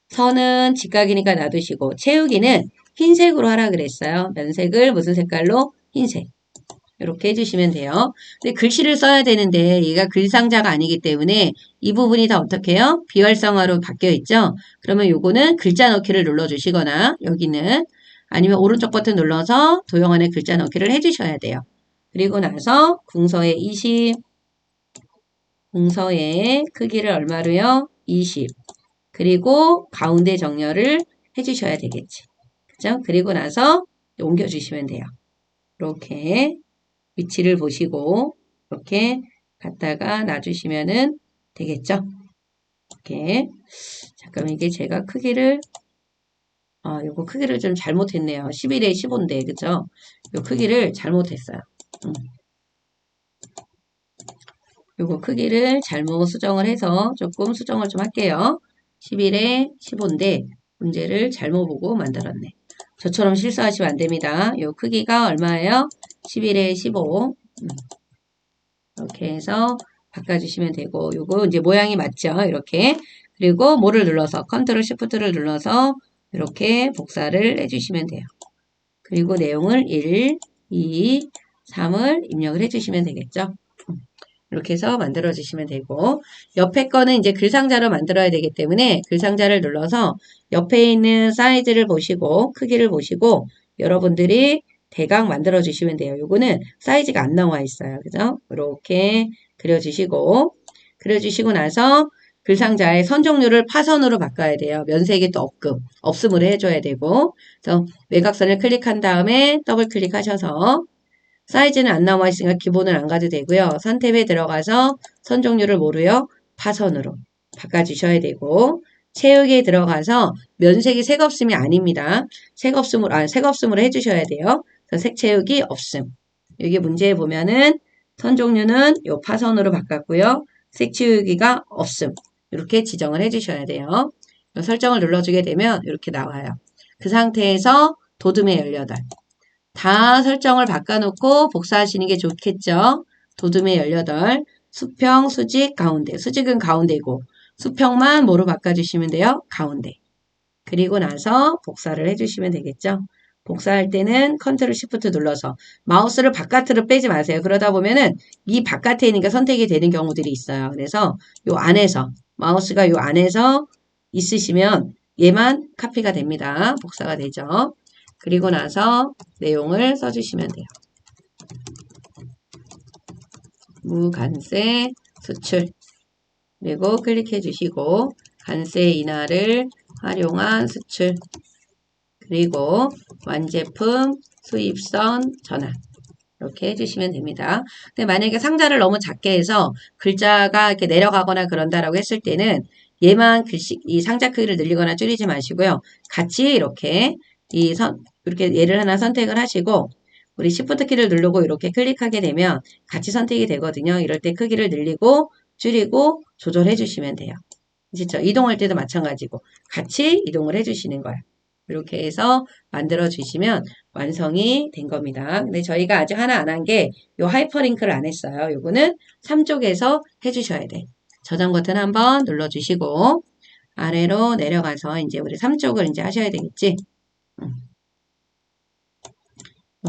선은 직각이니까 놔두시고 채우기는 흰색으로 하라 그랬어요. 면색을 무슨 색깔로? 흰색. 이렇게 해주시면 돼요. 근데 글씨를 써야 되는데 얘가 글상자가 아니기 때문에 이 부분이 다 어떻게 해요? 비활성화로 바뀌어 있죠? 그러면 요거는 글자 넣기를 눌러주시거나 여기는 아니면 오른쪽 버튼 눌러서 도형 안에 글자 넣기를 해주셔야 돼요. 그리고 나서 궁서의 20, 궁서의 크기를 얼마로요? 20. 그리고 가운데 정렬을 해주셔야 되겠지. 그죠? 그리고 나서 옮겨주시면 돼요. 이렇게 위치를 보시고 이렇게 갖다가 놔주시면 되겠죠? 이렇게 잠깐만 이게 제가 크기를 요거 크기를 좀 잘못했네요. 11에 15인데 그죠? 요 크기를 잘못했어요. 요거 크기를 잘못 수정을 해서 조금 수정을 좀 할게요. 11에 15인데 문제를 잘못 보고 만들었네. 저처럼 실수하시면 안 됩니다. 요 크기가 얼마예요? 11에 15. 이렇게 해서 바꿔주시면 되고 요거 이제 모양이 맞죠? 이렇게. 그리고 뭐를 눌러서 컨트롤 시프트를 눌러서 이렇게 복사를 해주시면 돼요. 그리고 내용을 1, 2, 3을 입력을 해주시면 되겠죠? 이렇게 해서 만들어 주시면 되고 옆에 거는 이제 글상자로 만들어야 되기 때문에 글상자를 눌러서 옆에 있는 사이즈를 보시고 크기를 보시고 여러분들이 대강 만들어 주시면 돼요. 요거는 사이즈가 안 나와 있어요. 그죠? 이렇게 그려주시고 나서 글상자의 선 종류를 파선으로 바꿔야 돼요. 면색이 또 없음으로 해줘야 되고 그래서 외곽선을 클릭한 다음에 더블 클릭하셔서 사이즈는 안 나와 있으니까 기본을 안 가도 되고요. 선 탭에 들어가서 선 종류를 뭐로요? 파선으로 바꿔주셔야 되고 채우기에 들어가서 면색이 색없음이 아닙니다. 색없음으로 해주셔야 돼요. 색 채우기 없음. 여기 문제에 보면은 선 종류는 요 파선으로 바꿨고요. 색 채우기가 없음. 이렇게 지정을 해주셔야 돼요. 설정을 눌러주게 되면 이렇게 나와요. 그 상태에서 도둠의 18. 다 설정을 바꿔놓고 복사하시는 게 좋겠죠. 도둠의 18, 수평, 수직, 가운데. 수직은 가운데고 수평만 뭐로 바꿔주시면 돼요? 가운데. 그리고 나서 복사를 해주시면 되겠죠. 복사할 때는 컨트롤 시프트 눌러서 마우스를 바깥으로 빼지 마세요. 그러다 보면은 이 바깥에 있는 게 선택이 되는 경우들이 있어요. 그래서 요 안에서 마우스가 요 안에서 있으시면 얘만 카피가 됩니다. 복사가 되죠. 그리고 나서 내용을 써주시면 돼요. 무간세 수출 그리고 클릭해 주시고 간세 인하를 활용한 수출 그리고 완제품 수입선 전환 이렇게 해주시면 됩니다. 근데 만약에 상자를 너무 작게 해서 글자가 이렇게 내려가거나 그런다라고 했을 때는 얘만 이 상자 크기를 늘리거나 줄이지 마시고요. 같이 이렇게 이렇게 얘를 하나 선택을 하시고 우리 Shift 키를 누르고 이렇게 클릭하게 되면 같이 선택이 되거든요. 이럴 때 크기를 늘리고 줄이고 조절해 주시면 돼요. 진짜 이동할 때도 마찬가지고 같이 이동을 해 주시는 거예요. 이렇게 해서 만들어 주시면 완성이 된 겁니다. 근데 저희가 아직 하나 안 한 게 요 하이퍼링크를 안 했어요. 요거는 3쪽에서 해주셔야 돼. 저장 버튼 한번 눌러주시고 아래로 내려가서 이제 우리 3쪽을 이제 하셔야 되겠지.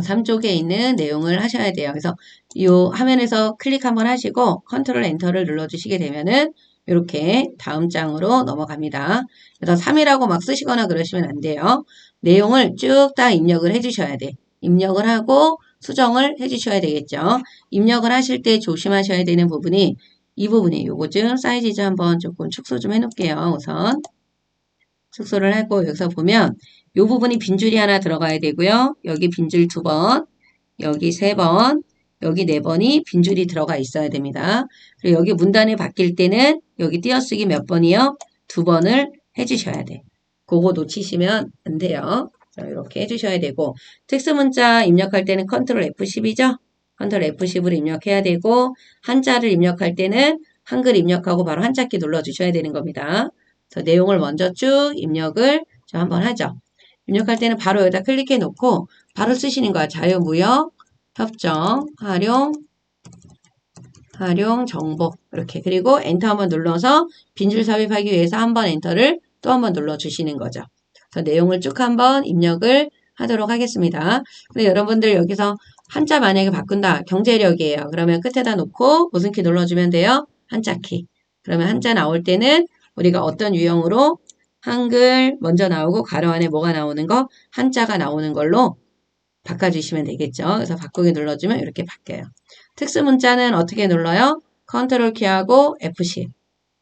3쪽에 있는 내용을 하셔야 돼요. 그래서 이 화면에서 클릭 한번 하시고 컨트롤 엔터를 눌러주시게 되면은 이렇게 다음 장으로 넘어갑니다. 그래서 3이라고 막 쓰시거나 그러시면 안 돼요. 내용을 쭉 다 입력을 해주셔야 돼. 입력을 하고 수정을 해주셔야 되겠죠. 입력을 하실 때 조심하셔야 되는 부분이 이 부분이 요거 좀 사이즈 좀 한번 조금 축소 좀 해놓을게요. 우선 축소를 하고 여기서 보면 이 부분이 빈줄이 하나 들어가야 되고요. 여기 빈줄 2번, 여기 3번, 여기 4번이 빈줄이 들어가 있어야 됩니다. 그리고 여기 문단이 바뀔 때는 여기 띄어쓰기 몇 번이요? 2번을 해주셔야 돼. 그거 놓치시면 안 돼요. 자, 이렇게 해주셔야 되고 텍스트 문자 입력할 때는 컨트롤 F10이죠? 컨트롤 F10으로 입력해야 되고 한자를 입력할 때는 한글 입력하고 바로 한자키 눌러주셔야 되는 겁니다. 그래서 내용을 먼저 쭉 입력을 저 한번 하죠. 입력할 때는 바로 여기다 클릭해 놓고 바로 쓰시는 거야. 자유무역, 협정, 활용, 정보 이렇게 그리고 엔터 한번 눌러서 빈줄 삽입하기 위해서 한번 엔터를 또 한번 눌러주시는 거죠. 그래서 내용을 쭉 한번 입력을 하도록 하겠습니다. 근데 여러분들 여기서 한자 만약에 바꾼다. 경제력이에요. 그러면 끝에다 놓고 무슨 키 눌러주면 돼요? 한자 키. 그러면 한자 나올 때는 우리가 어떤 유형으로 한글 먼저 나오고 가로 안에 뭐가 나오는 거? 한자가 나오는 걸로 바꿔주시면 되겠죠. 그래서 바꾸기 눌러주면 이렇게 바뀌어요. 특수 문자는 어떻게 눌러요? 컨트롤 키하고 F10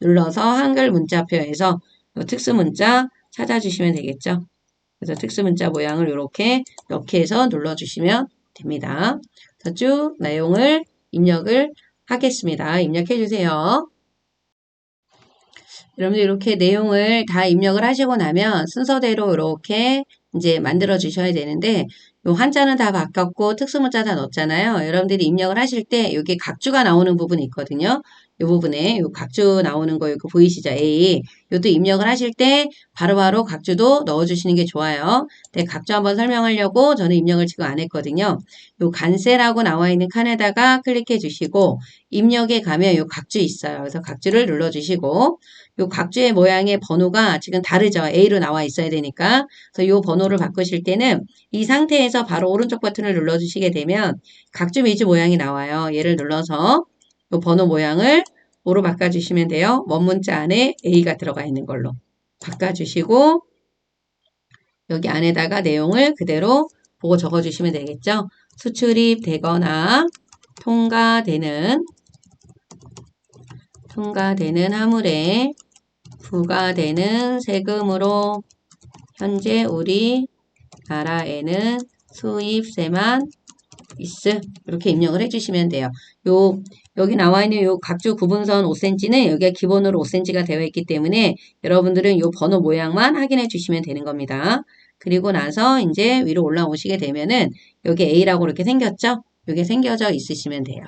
눌러서 한글 문자표에서 특수 문자 찾아주시면 되겠죠. 그래서 특수 문자 모양을 이렇게 몇 개에서 눌러주시면 됩니다. 그래서 쭉 내용을 입력을 하겠습니다. 입력해 주세요. 여러분들 이렇게 내용을 다 입력을 하시고 나면 순서대로 이렇게 이제 만들어 주셔야 되는데 요 한자는 다 바꿨고 특수문자 다 넣었잖아요. 여러분들이 입력을 하실 때 여기 각주가 나오는 부분이 있거든요. 이 부분에 요 각주 나오는 거 이거 보이시죠? A. 요도 입력을 하실 때 바로바로 각주도 넣어주시는 게 좋아요. 네, 각주 한번 설명하려고 저는 입력을 지금 안 했거든요. 요 간세라고 나와 있는 칸에다가 클릭해 주시고 입력에 가면 요 각주 있어요. 그래서 각주를 눌러 주시고 요 각주의 모양의 번호가 지금 다르죠. A로 나와 있어야 되니까. 그래서 요 번호를 바꾸실 때는 이 상태에서 바로 오른쪽 버튼을 눌러주시게 되면 각주 미주 모양이 나와요. 얘를 눌러서 요 번호 모양을 O로 바꿔주시면 돼요. 원문자 안에 A가 들어가 있는 걸로 바꿔주시고 여기 안에다가 내용을 그대로 보고 적어주시면 되겠죠. 수출입 되거나 통과되는 화물에 부과되는 세금으로 현재 우리나라에는 수입세만 있음 이렇게 입력을 해주시면 돼요. 여기 나와 있는 요 각주 구분선 5cm는 여기가 기본으로 5cm가 되어 있기 때문에 여러분들은 요 번호 모양만 확인해 주시면 되는 겁니다. 그리고 나서 이제 위로 올라오시게 되면은 여기 A라고 이렇게 생겼죠? 이게 생겨져 있으시면 돼요.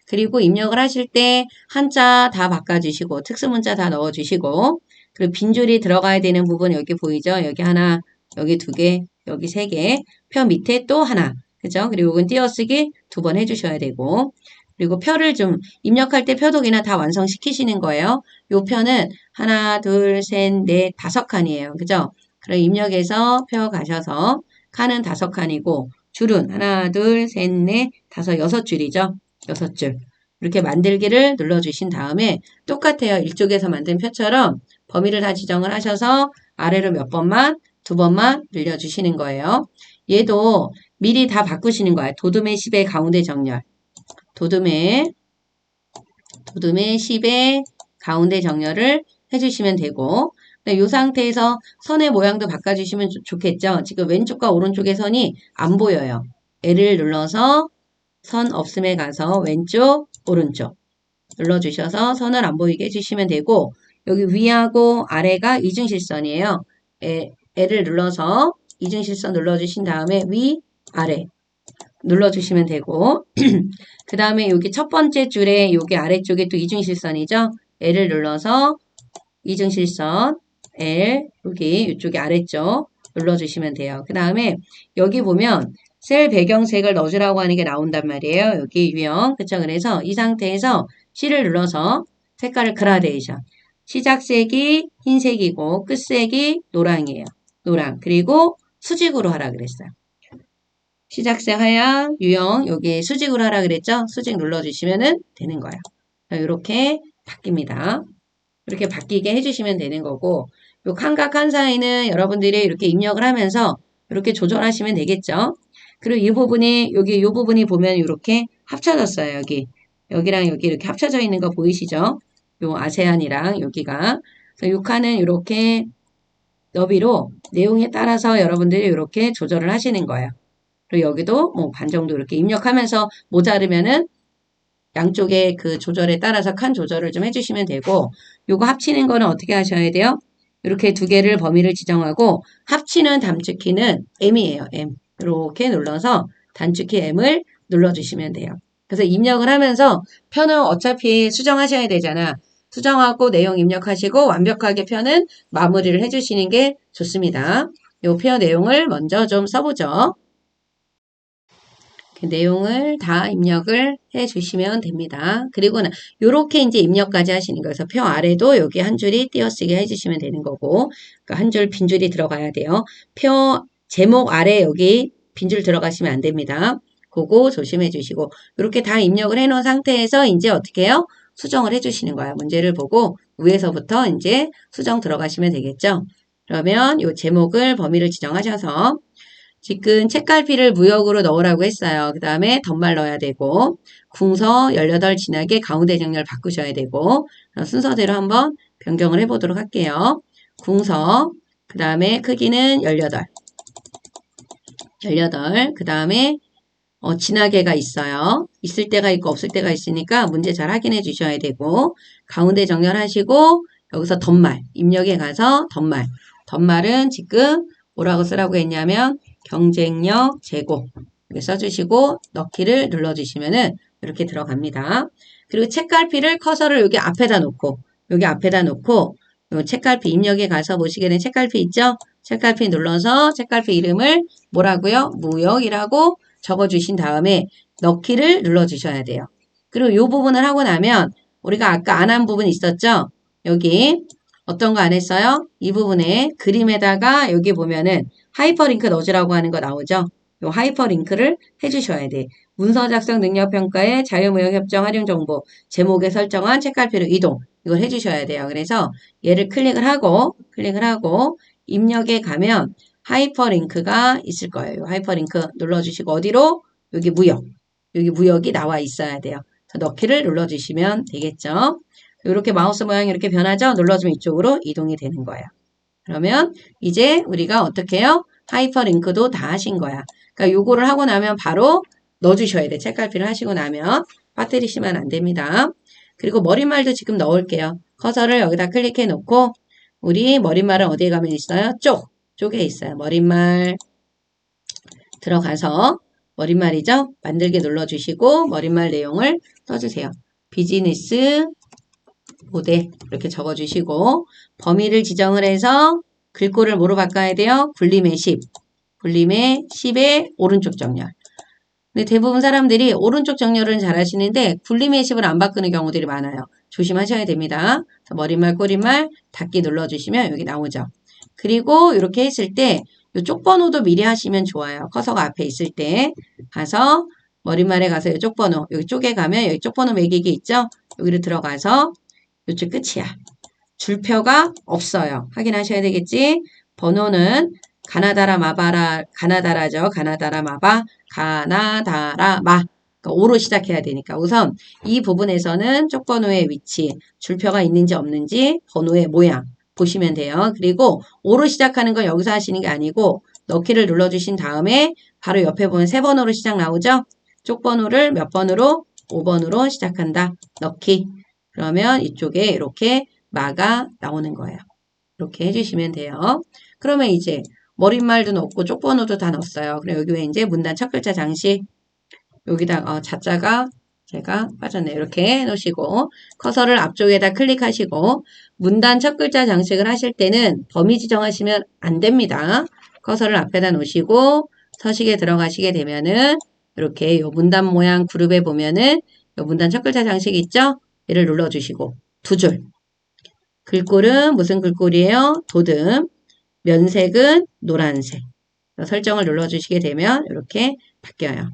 그리고 입력을 하실 때 한자 다 바꿔주시고 특수문자 다 넣어주시고 그리고 빈줄이 들어가야 되는 부분 여기 보이죠? 여기 하나, 여기 2개, 여기 3개, 표 밑에 또 하나, 그죠? 그리고 이건 띄어쓰기 2번 해주셔야 되고 그리고 표를 좀 입력할 때 표도 그냥 다 완성시키시는 거예요. 요 표는 하나, 둘, 셋, 넷, 5칸이에요. 그죠? 그럼 입력해서 표 가셔서 칸은 5칸이고 줄은 하나, 둘, 셋, 넷, 6줄이죠. 6줄. 이렇게 만들기를 눌러주신 다음에 똑같아요. 이쪽에서 만든 표처럼 범위를 다 지정을 하셔서 아래로 몇 번만, 2번만 늘려주시는 거예요. 얘도 미리 다 바꾸시는 거예요. 도둠의 10의 가운데 정렬. 도둠의 10의 가운데 정렬을 해주시면 되고 이 상태에서 선의 모양도 바꿔주시면 좋겠죠. 지금 왼쪽과 오른쪽의 선이 안 보여요. L을 눌러서 선 없음에 가서 왼쪽, 오른쪽 눌러주셔서 선을 안 보이게 해주시면 되고 여기 위하고 아래가 이중실선이에요. L을 눌러서 이중실선 눌러주신 다음에 위, 아래 눌러주시면 되고 그 다음에 여기 첫 번째 줄에 여기 아래쪽에 또 이중실선이죠. L을 눌러서 이중실선 L 여기 이쪽에 아래쪽 눌러주시면 돼요. 그 다음에 여기 보면 셀 배경색을 넣어주라고 하는 게 나온단 말이에요. 여기 유형 그쵸? 그래서 이 상태에서 C를 눌러서 색깔을 그라데이션 시작색이 흰색이고 끝색이 노랑이에요. 노랑 그리고 수직으로 하라 그랬어요. 시작색 하향, 유형, 여기 수직으로 하라 그랬죠? 수직 눌러주시면 되는 거예요. 이렇게 바뀝니다. 이렇게 바뀌게 해주시면 되는 거고, 요 칸과 칸 사이는 여러분들이 이렇게 입력을 하면서 이렇게 조절하시면 되겠죠? 그리고 이 부분이, 여기 이 부분이 보면 이렇게 합쳐졌어요, 여기. 여기랑 여기 이렇게 합쳐져 있는 거 보이시죠? 요 아세안이랑 여기가. 그래서 요 칸은 이렇게 너비로 내용에 따라서 여러분들이 이렇게 조절을 하시는 거예요. 그리고 여기도 뭐 반 정도 이렇게 입력하면서 모자르면은 양쪽의 그 조절에 따라서 칸 조절을 좀 해주시면 되고, 요거 합치는 거는 어떻게 하셔야 돼요? 이렇게 두 개를 범위를 지정하고 합치는 단축키는 M이에요. M. 이렇게 눌러서 단축키 M을 눌러주시면 돼요. 그래서 입력을 하면서 편은 어차피 수정하셔야 되잖아. 수정하고 내용 입력하시고 완벽하게 편은 마무리를 해주시는 게 좋습니다. 요 표 내용을 먼저 좀 써보죠. 그 내용을 다 입력을 해 주시면 됩니다. 그리고는 이렇게 이제 입력까지 하시는 거예요. 그래서 표 아래도 여기 한 줄이 띄어쓰기 해 주시면 되는 거고, 그러니까 한 줄 빈줄이 들어가야 돼요. 표 제목 아래 여기 빈줄 들어가시면 안 됩니다. 그거 조심해 주시고, 이렇게 다 입력을 해 놓은 상태에서 이제 어떻게 해요? 수정을 해 주시는 거예요. 문제를 보고 위에서부터 이제 수정 들어가시면 되겠죠. 그러면 이 제목을 범위를 지정하셔서 지금 책갈피를 무역으로 넣으라고 했어요. 그 다음에 덧말 넣어야 되고 궁서 18 진하게 가운데 정렬 바꾸셔야 되고 순서대로 한번 변경을 해보도록 할게요. 궁서 그 다음에 크기는 18 그 다음에 진하게가 있어요. 있을 때가 있고 없을 때가 있으니까 문제 잘 확인해 주셔야 되고 가운데 정렬하시고 여기서 덧말 입력에 가서 덧말은 지금 뭐라고 쓰라고 했냐면 경쟁력 제고 이렇게 써주시고 넣기를 눌러주시면은 이렇게 들어갑니다. 그리고 책갈피를 커서를 여기 앞에다 놓고 요 책갈피 입력에 가서 보시게 된 책갈피 있죠? 책갈피 눌러서 책갈피 이름을 뭐라고요? 무역이라고 적어주신 다음에 넣기를 눌러주셔야 돼요. 그리고 이 부분을 하고 나면 우리가 아까 안 한 부분 있었죠? 여기 어떤 거 안 했어요? 이 부분에 그림에다가 여기 보면은 하이퍼링크 넣어주라고 하는 거 나오죠? 요 하이퍼링크를 해주셔야 돼. 문서 작성 능력 평가에 자유무역 협정 활용 정보 제목에 설정한 책갈피로 이동 이걸 해주셔야 돼요. 그래서 얘를 클릭을 하고 입력에 가면 하이퍼링크가 있을 거예요. 하이퍼링크 눌러주시고 어디로? 여기 무역. 여기 무역이 나와 있어야 돼요. 넣기를 눌러주시면 되겠죠. 이렇게 마우스 모양이 이렇게 변하죠? 눌러주면 이쪽으로 이동이 되는 거예요. 그러면 이제 우리가 어떻게 해요? 하이퍼링크도 다 하신 거야. 그러니까 요거를 하고 나면 바로 넣어주셔야 돼. 책갈피를 하시고 나면 빠뜨리시면 안 됩니다. 그리고 머릿말도 지금 넣을게요. 커서를 여기다 클릭해 놓고 우리 머릿말은 어디에 가면 있어요? 쪽에 있어요. 머릿말 들어가서 머릿말이죠? 만들기 눌러주시고 머릿말 내용을 써주세요. 비즈니스 모델 이렇게 적어주시고 범위를 지정을 해서 글꼴을 뭐로 바꿔야 돼요? 굴림의 10. 굴림의 10의 오른쪽 정렬. 근데 대부분 사람들이 오른쪽 정렬은 잘 하시는데 굴림의 10을 안 바꾸는 경우들이 많아요. 조심하셔야 됩니다. 머릿말, 꼬릿말, 닫기 눌러주시면 여기 나오죠. 그리고 이렇게 했을 때 이쪽 번호도 미리 하시면 좋아요. 커서가 앞에 있을 때 가서 머릿말에 가서 이쪽 번호, 여기 쪽에 가면 여기 쪽 번호 매기기 있죠? 여기로 들어가서 이쪽 끝이야. 줄표가 없어요. 확인하셔야 되겠지? 번호는 가나다라 마바라, 가나다라죠. 가나다라 마바, 가나다라 마. 그러니까 5로 시작해야 되니까 우선 이 부분에서는 쪽번호의 위치, 줄표가 있는지 없는지, 번호의 모양 보시면 돼요. 그리고 5로 시작하는 건 여기서 하시는 게 아니고 넣기를 눌러주신 다음에 바로 옆에 보면 세 번호로 시작 나오죠? 쪽번호를 몇 번으로? 5번으로 시작한다. 넣기. 그러면 이쪽에 이렇게 마가 나오는 거예요. 이렇게 해주시면 돼요. 그러면 이제 머릿말도 넣고 쪽번호도 다 넣었어요. 그럼 여기 왜 이제 문단 첫 글자 장식 여기다 자자가 제가 빠졌네요. 이렇게 해놓으시고 커서를 앞쪽에다 클릭하시고 문단 첫 글자 장식을 하실 때는 범위 지정하시면 안 됩니다. 커서를 앞에다 놓으시고 서식에 들어가시게 되면은 이렇게 요 문단 모양 그룹에 보면은 요 문단 첫 글자 장식 있죠? 얘를 눌러주시고 두 줄. 글꼴은 무슨 글꼴이에요? 도듬. 면색은 노란색. 설정을 눌러주시게 되면 이렇게 바뀌어요.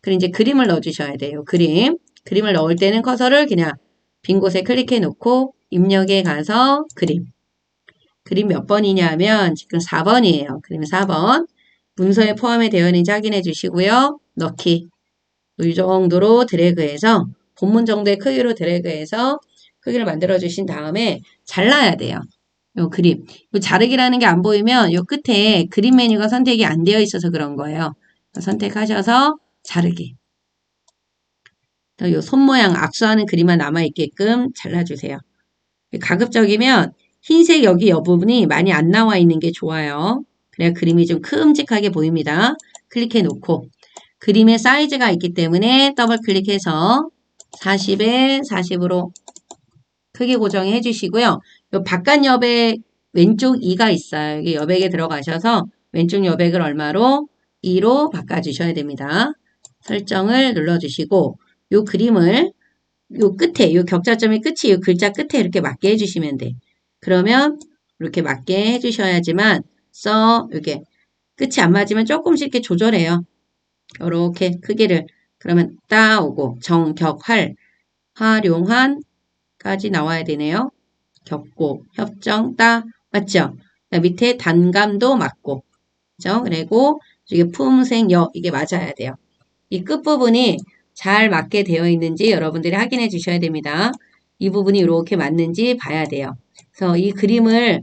그리고 이제 그림을 넣어주셔야 돼요. 그림을 넣을 때는 커서를 그냥 빈 곳에 클릭해 놓고 입력에 가서 그림 몇 번이냐 하면 지금 4번이에요. 그림 4번. 문서에 포함이 되어 있는지 확인해 주시고요. 넣기. 이 정도로 드래그해서 본문 정도의 크기로 드래그해서 크기를 만들어 주신 다음에 잘라야 돼요. 요 그림. 요 자르기라는 게 안 보이면 요 끝에 그림 메뉴가 선택이 안 되어 있어서 그런 거예요. 선택하셔서 자르기. 요 손 모양 악수하는 그림만 남아있게끔 잘라주세요. 가급적이면 흰색 여기 부분이 많이 안 나와 있는 게 좋아요. 그래야 그림이 좀 큼직하게 보입니다. 클릭해 놓고 그림의 사이즈가 있기 때문에 더블 클릭해서 40에 40으로 크기 고정해 주시고요. 요 바깥 여백 왼쪽 2가 있어요. 여기 여백에 들어가셔서 왼쪽 여백을 얼마로? 2로 바꿔주셔야 됩니다. 설정을 눌러주시고 요 그림을 요 끝에 요 격자점의 끝이 요 글자 끝에 이렇게 맞게 해주시면 돼. 그러면 이렇게 맞게 해주셔야지만 이게 끝이 안 맞으면 조금씩 이렇게 조절해요. 이렇게 크기를 그러면 따오고 정격할 활용한까지 나와야 되네요. 격고 협정 따 맞죠? 밑에 단감도 맞고 그죠? 그리고 이게 품생여 이게 맞아야 돼요. 이 끝부분이 잘 맞게 되어 있는지 여러분들이 확인해 주셔야 됩니다. 이 부분이 이렇게 맞는지 봐야 돼요. 그래서 이 그림을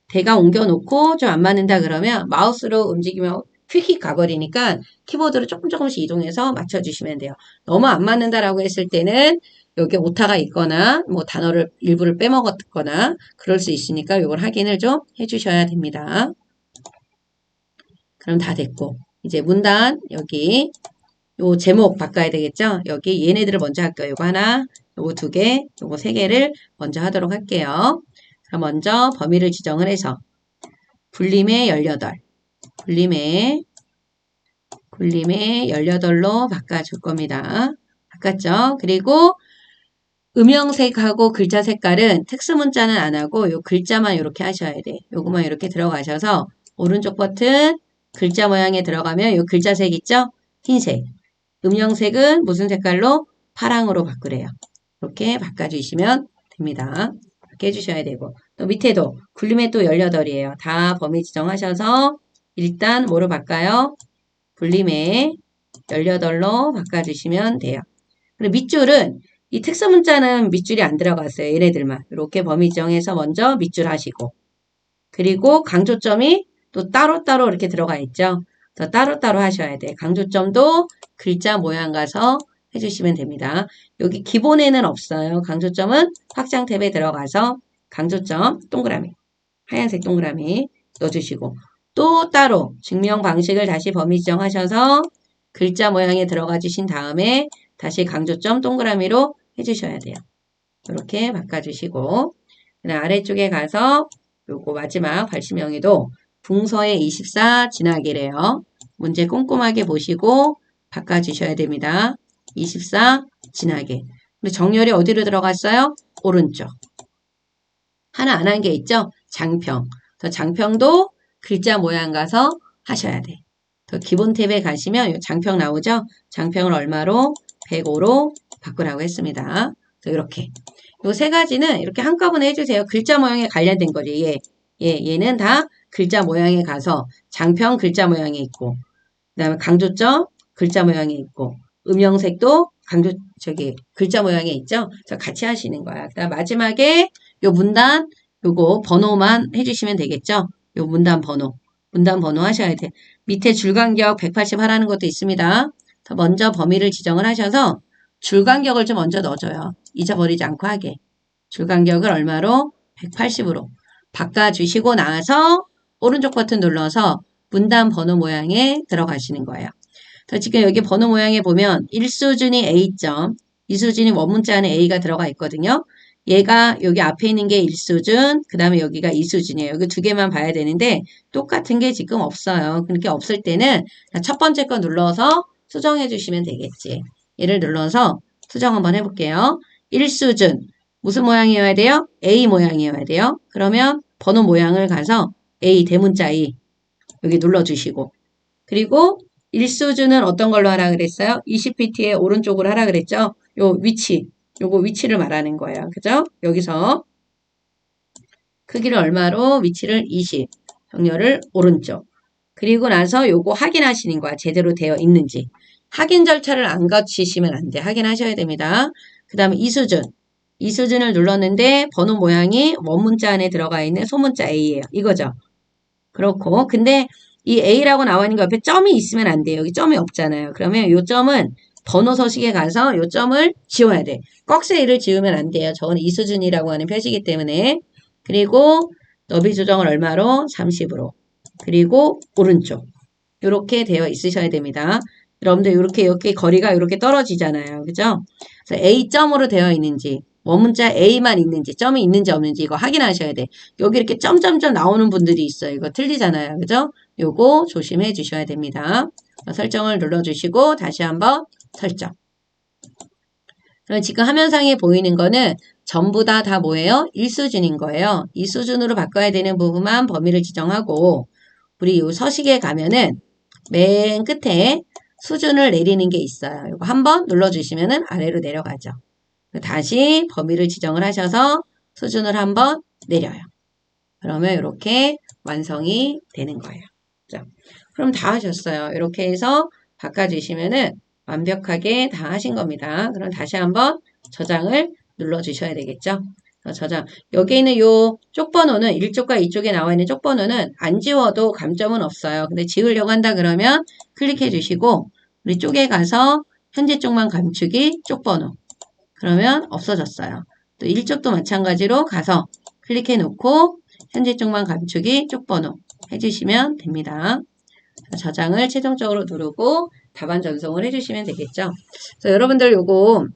대강 옮겨 놓고 좀 안 맞는다 그러면 마우스로 움직이면 휙휙 가버리니까 키보드로 조금씩 이동해서 맞춰주시면 돼요. 너무 안 맞는다라고 했을 때는 여기 오타가 있거나 뭐 단어를 일부를 빼먹었거나 그럴 수 있으니까 이걸 확인을 좀 해주셔야 됩니다. 그럼 다 됐고 이제 문단 여기 요 제목 바꿔야 되겠죠? 여기 얘네들을 먼저 할게요. 요거 하나, 요거 두 개, 요거 세 개를 먼저 하도록 할게요. 그럼 먼저 범위를 지정을 해서 굴림의 18, 굴림의 18로 바꿔줄 겁니다. 바꿨죠? 그리고 음영색하고 글자 색깔은 특수문자는 안 하고 요 글자만 이렇게 하셔야 돼. 요거만 이렇게 들어가셔서 오른쪽 버튼 글자 모양에 들어가면 요 글자색 있죠? 흰색. 음영색은 무슨 색깔로? 파랑으로 바꾸래요. 이렇게 바꿔주시면 됩니다. 이렇게 해주셔야 되고 또 밑에도 굴림의 또 18이에요. 다 범위 지정하셔서 일단 뭐로 바꿔요? 굴림의 18로 바꿔주시면 돼요. 그리고 밑줄은 이 특수 문자는 밑줄이 안 들어갔어요. 얘네들만 이렇게 범위 지정해서 먼저 밑줄 하시고 그리고 강조점이 또 따로따로 이렇게 들어가 있죠. 더 따로따로 하셔야 돼. 강조점도 글자 모양 가서 해주시면 됩니다. 여기 기본에는 없어요. 강조점은 확장 탭에 들어가서 강조점 동그라미 하얀색 동그라미 넣어주시고 또 따로 증명 방식을 다시 범위 지정하셔서 글자 모양에 들어가 주신 다음에 다시 강조점 동그라미로 해주셔야 돼요. 이렇게 바꿔주시고 그다음 아래쪽에 가서 요거 마지막 발심형에도 붕서의 24 지나기래요. 문제 꼼꼼하게 보시고 바꿔주셔야 됩니다. 24 지나기. 근데 정렬이 어디로 들어갔어요? 오른쪽. 하나 안 한 게 있죠? 장평. 더 장평도 글자 모양 가서 하셔야 돼. 더 기본 탭에 가시면 장평 나오죠? 장평을 얼마로? 105로 바꾸라고 했습니다. 이렇게. 요 세 가지는 이렇게 한꺼번에 해주세요. 글자 모양에 관련된 거죠. 얘는 다 글자 모양에 가서 장평 글자 모양에 있고, 그 다음에 강조점 글자 모양에 있고, 음영색도 글자 모양에 있죠? 그래서 같이 하시는 거야. 그 다음 마지막에 요 문단, 요거 번호만 해주시면 되겠죠? 요 문단 번호 하셔야 돼. 밑에 줄간격 180 하라는 것도 있습니다. 먼저 범위를 지정을 하셔서 줄간격을 좀 먼저 넣어줘요. 잊어버리지 않고 하게. 줄간격을 얼마로? 180으로 바꿔주시고 나서 오른쪽 버튼 눌러서 문단 번호 모양에 들어가시는 거예요. 지금 여기 번호 모양에 보면 1수준이 A점, 2수준이 원문자 안에 A가 들어가 있거든요. 얘가 여기 앞에 있는 게 1수준, 그 다음에 여기가 2수준이에요. 여기 두 개만 봐야 되는데 똑같은 게 지금 없어요. 그렇게 없을 때는 첫 번째 거 눌러서 수정해 주시면 되겠지. 얘를 눌러서 수정 한번 해볼게요. 1수준 무슨 모양이어야 돼요? A 모양이어야 돼요. 그러면 번호 모양을 가서 A 대문자 E 여기 눌러주시고 그리고 일수준은 어떤 걸로 하라 그랬어요? 20pt의 오른쪽으로 하라 그랬죠? 요 위치, 요거 위치를 말하는 거예요. 그죠? 여기서 크기를 얼마로? 위치를 20, 정렬을 오른쪽. 그리고 나서 요거 확인하시는 거야. 제대로 되어 있는지. 확인 절차를 안 거치시면 안 돼. 확인하셔야 됩니다. 그 다음에 이수준. 이수준을 눌렀는데 번호 모양이 원문자 안에 들어가 있는 소문자 A예요. 이거죠. 그렇고 근데 이 A라고 나와 있는 거 옆에 점이 있으면 안 돼요. 여기 점이 없잖아요. 그러면 요 점은 번호 서식에 가서 요 점을 지워야 돼. 꺽쇠 A를 지우면 안 돼요. 저건 이수준이라고 하는 표시이기 때문에. 그리고 너비 조정을 얼마로? 30으로. 그리고 오른쪽. 이렇게 되어 있으셔야 됩니다. 여러분들 이렇게 거리가 이렇게 떨어지잖아요. 그죠? 그래서 A점으로 되어 있는지 원문자 A만 있는지 점이 있는지 없는지 이거 확인하셔야 돼. 여기 이렇게 점점점 나오는 분들이 있어요. 이거 틀리잖아요. 그죠? 요거 조심해 주셔야 됩니다. 설정을 눌러주시고 다시 한번 설정. 그럼 지금 화면상에 보이는 거는 전부 다 뭐예요? 1수준인 거예요. 2수준으로 바꿔야 되는 부분만 범위를 지정하고 우리 요 서식에 가면은 맨 끝에 수준을 내리는 게 있어요. 이거 한번 눌러주시면은 아래로 내려가죠. 다시 범위를 지정을 하셔서 수준을 한번 내려요. 그러면 이렇게 완성이 되는 거예요. 자, 그럼 다 하셨어요. 이렇게 해서 바꿔주시면은 완벽하게 다 하신 겁니다. 그럼 다시 한번 저장을 눌러주셔야 되겠죠. 저장. 여기 있는 요 쪽번호는 1쪽과 2쪽에 나와 있는 쪽번호는 안 지워도 감점은 없어요. 근데 지우려고 한다 그러면 클릭해 주시고 우리 쪽에 가서 현재 쪽만 감추기 쪽번호. 그러면 없어졌어요. 또 1쪽도 마찬가지로 가서 클릭해 놓고 현재 쪽만 감추기 쪽번호 해주시면 됩니다. 저장을 최종적으로 누르고 답안 전송을 해주시면 되겠죠. 그래서 여러분들 요거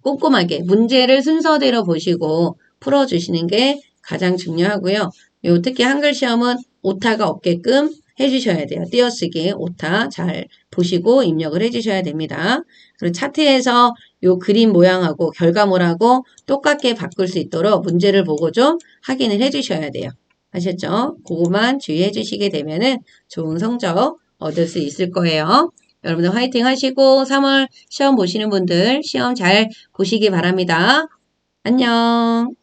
꼼꼼하게 문제를 순서대로 보시고 풀어주시는 게 가장 중요하고요. 요 특히 한글 시험은 오타가 없게끔 해주셔야 돼요. 띄어쓰기 오타 잘 보시고 입력을 해주셔야 됩니다. 그리고 차트에서 요 그림 모양하고 결과물하고 똑같게 바꿀 수 있도록 문제를 보고 좀 확인을 해주셔야 돼요. 아셨죠? 그거만 주의해 주시게 되면은 좋은 성적 얻을 수 있을 거예요. 여러분들 화이팅 하시고 3월 시험 보시는 분들 시험 잘 보시기 바랍니다. 안녕.